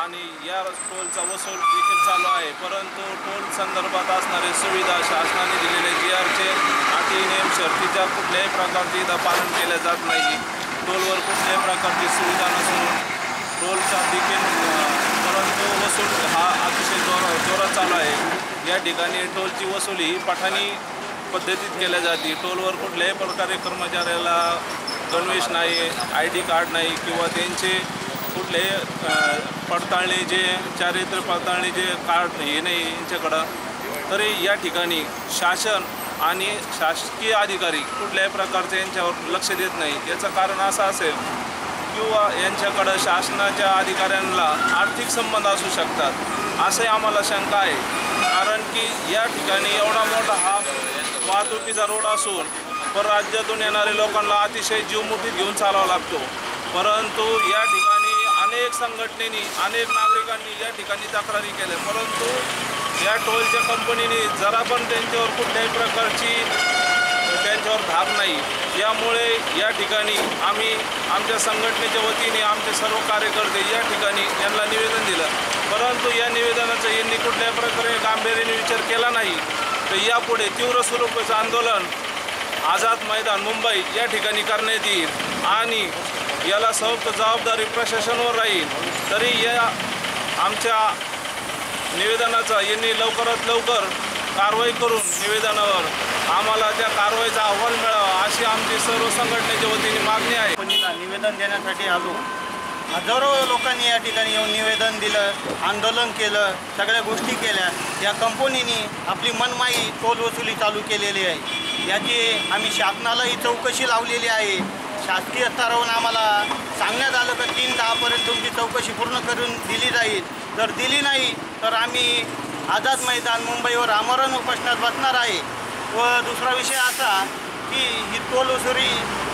आणि या टोलचा वसूल देखील चालू आहे. परंतु टोल संदर्भात असणारे सुविधा शासनाने दिलेले GRचे अटी नियम शर्तीच्या कुठल्याही प्रकारचे इथं पालन केले जात नाही. टोलवर कुठल्याही प्रकारची सुविधा नसून टोलचा देखील परंतु वसूल हा अतिशय जोरात चालू आहे. या ठिकाणी टोलची वसुली पठाणी पद्धतीत केल्या जाते. टोलवर कुठल्याही प्रकारे कर्मचाऱ्याला गणवेश नाही, ID कार्ड नाही किंवा त्यांचे कुठले पडताळणी जे चारित्र्य पडताळणी जे कार्ड हे नाही यांच्याकडं. तरी या ठिकाणी शासन आणि शासकीय अधिकारी कुठल्याही प्रकारचे यांच्यावर लक्ष देत नाही. याचं कारण असं असेल किंवा यांच्याकडं शासनाच्या अधिकाऱ्यांना आर्थिक संबंध असू शकतात असे आम्हाला शंका आहे. कारण की या ठिकाणी एवढा मोठा हा वाहतुकीचा रोड असून परराज्यातून येणाऱ्या लोकांना अतिशय जीवमुठीत घेऊन चालावा लागतो. परंतु या ठिकाणी अनेक संघटनेनी अनेक नागरिकांनी या ठिकाणी तक्रारी केल्या, परंतु या टोलच्या कंपनीने जरा पण त्यांच्यावर कुठल्याही प्रकारची त्यांच्यावर धाक नाही. यामुळे या ठिकाणी आम्ही आमच्या संघटनेच्या वतीने आमचे सर्व कार्यकर्ते या ठिकाणी यांना निवेदन दिलं, परंतु या निवेदनाचं यांनी कुठल्याही प्रकारे गांभीर्याने विचार केला नाही. तर यापुढे तीव्र स्वरूपाचं आंदोलन आझाद मैदान मुंबई या ठिकाणी करण्यात येईल आणि याला सक्त जबाबदारी प्रशासनावर राहील. तरी या आमच्या निवेदनाचा यांनी लवकरात लवकर कारवाई करून निवेदनावर आम्हाला त्या कारवाईचा अहवाल मिळावा अशी आमची सर्व संघटनेच्या वतीने मागणी आहे. कंपनीला निवेदन देण्यासाठी आलो. हजारो लोकांनी या ठिकाणी येऊन निवेदन दिलं, आंदोलन केलं, सगळ्या गोष्टी केल्या. या कंपनीने आपली मनमाई टोल वसुली चालू केलेली आहे. याची आम्ही शासनालाही चौकशी लावलेली आहे. शासकीय स्तरावरून आम्हाला सांगण्यात आलं की 3-10 तुमची चौकशी पूर्ण करून दिली जाईल. जर दिली नाही तर आम्ही आझाद मैदान मुंबईवर आमरण उपोषणात बसणार आहे. व दुसरा विषय असा की ही टोल वसुली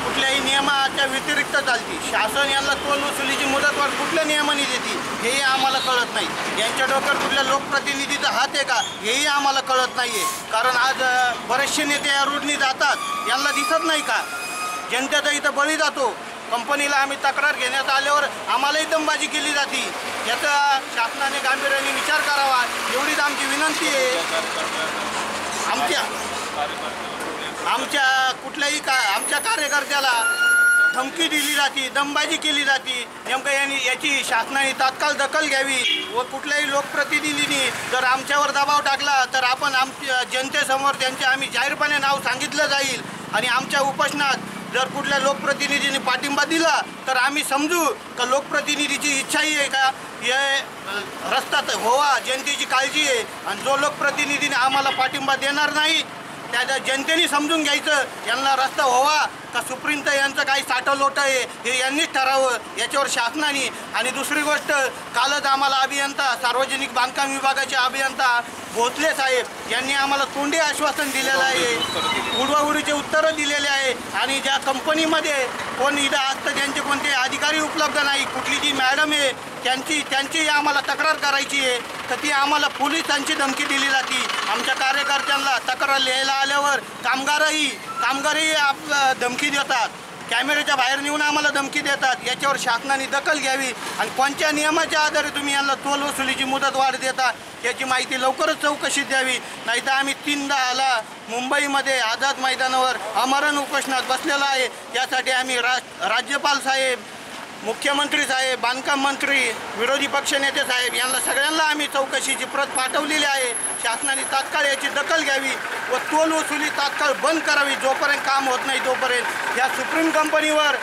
कुठल्याही नियमाच्या व्यतिरिक्त चालती. शासन यांना टोल वसुलीची मुदतवाढ कुठल्या नियमाने देते हेही आम्हाला कळत नाही. यांच्या डोक्यात कुठल्या लोकप्रतिनिधीचा हात आहे का हेही आम्हाला कळत नाही आहे. कारण आज बरेचसे नेते या रोडनी जातात, यांना दिसत नाही का जनतेचा इथं बळी जातो. कंपनीला आम्ही तक्रार घेण्यात आल्यावर आम्हालाही दमबाजी केली जाते. याचा शासनाने गांभीर्याने विचार करावा एवढीच आमची विनंती आहे. आमच्या कुठल्याही आमच्या कार्यकर्त्याला धमकी दिली जाते, दमबाजी केली जाते. नेमकं याची शासनाने तात्काळ दखल घ्यावी व कुठल्याही लोकप्रतिनिधींनी जर आमच्यावर दबाव टाकला तर आपण आमच्या जनतेसमोर त्यांचे आम्ही जाहीरपणे नाव सांगितलं जाईल. आणि आमच्या उपोषणात जर कुठल्या लोकप्रतिनिधींनी पाठिंबा दिला तर आम्ही समजू का लोकप्रतिनिधीची इच्छाही आहे का हे रस्ता व्हावा, जनतेची काळजी आहे. आणि जो लोकप्रतिनिधीने आम्हाला पाठिंबा देणार नाही त्या जनतेने समजून घ्यायचं यांना रस्ता व्हावा का सुप्रीमचं यांचं काही साठलोट आहे हे यांनीच ठरावं याच्यावर शासनाने. आणि दुसरी गोष्ट, कालच आम्हाला अभियंता सार्वजनिक बांधकाम विभागाचे अभियंता भोसले साहेब यांनी आम्हाला तोंडी आश्वासन दिलेलं आहे, उडवाउडीचे उत्तरं दिलेले आहे. आणि ज्या कंपनीमध्ये कोण इथं असतं ज्यांचे कोणते अधिकारी उपलब्ध नाही, कुठली जी मॅडम आहे त्यांची आम्हाला तक्रार करायची आहे तर ती आम्हाला पोलिसांची धमकी दिली जाते. आमच्या कार्यकर्त्यांना तक्रार लिहायला आल्यावर कामगारही आपलं धमकी देतात, कॅमेऱ्याच्या बाहेर नेऊन आम्हाला धमकी देतात. याच्यावर शासनाने दखल घ्यावी आणि कोणत्या नियमाच्या आधारे तुम्ही यांना टोल वसुलीची मुदतवाढ देता याची माहिती लवकरच चौकशी द्यावी. नाहीतर आम्ही 3/10ला मुंबईमध्ये आझाद मैदानावर आमरण उपोषणात बसलेला आहे. यासाठी आम्ही राज्यपाल साहेब, मुख्यमंत्री साहेब, बांधकाम मंत्री, विरोधी पक्षनेते साहेब यांना सगळ्यांना आम्ही चौकशीची प्रत पाठवलेली आहे. शासनाने तात्काळ याची दखल घ्यावी व टोल वसुली तात्काळ बंद करावी. जोपर्यंत काम होत नाही तोपर्यंत या सुप्रीम कंपनीवर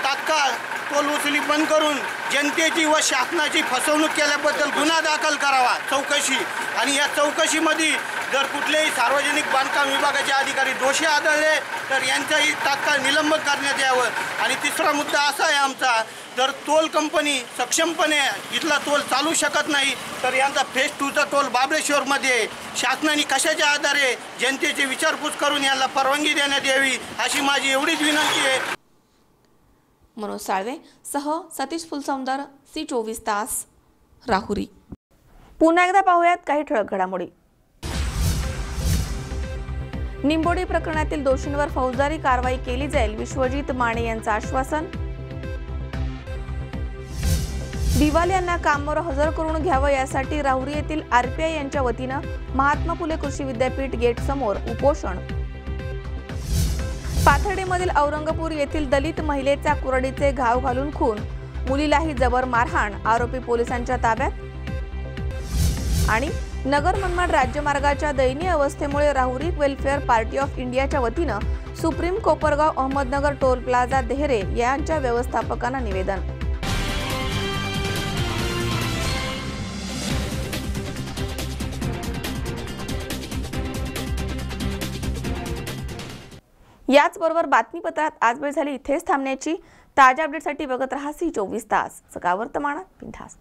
तात्काळ टोल वसुली बंद करून जनतेची व शासनाची फसवणूक केल्याबद्दल गुन्हा दाखल करावा चौकशी. आणि या चौकशीमध्ये जर कुठलेही सार्वजनिक बांधकाम विभागाचे अधिकारी दोषी आढळले तर यांचंही तात्काळ निलंबन करण्यात यावं. आणि तिसरा मुद्दा असा आहे आमचा, जर टोल कंपनी सक्षमपणे इथला टोल चालू शकत नाही तर यांचा फेज 2चा टोल बाबळेश्वरमध्ये शासनाने कशाच्या आधारे जनतेची विचारपूस करून यांना परवानगी देण्यात यावी अशी माझी एवढीच विनंती आहे. मनोज साळवे सह सतीश फुलसौंदर, C24 तास, राहुरी. पुन्हा एकदा पाहूयात काही ठळक घडामोडी. निंबोडी प्रकरणातील दोषींवर फौजदारी कारवाई केली जाईल, विश्वजित माने यांचं आश्वासन. दिवाल यांना कामावर हजर करून घ्यावं यासाठी राहुरी येथील RPI यांच्या वतीनं महात्मा फुले कृषी विद्यापीठ गेट समोर उपोषण. पाथर्डीमधील औरंगपूर येथील दलित महिलेचा कुऱ्हाडीचे घाव घालून खून, मुलीलाही जबर मारहाण, आरोपी पोलिसांच्या ताब्यात. आणि नगर मनमाड राज्यमार्गाच्या दयनीय अवस्थेमुळे राहुरी वेलफेअर पार्टी ऑफ इंडियाच्या वतीनं Supreme Kopargaon Ahmednagar toll plaza Dehare यांच्या व्यवस्थापकांना निवेदन. याचबरोबर बातमीपत्रात आज वेळ झाली इथेच थांबण्याची. ताज्या अपडेटसाठी बघत रहा C24 तास. सकाळ वर्तमानात बिनधास्त.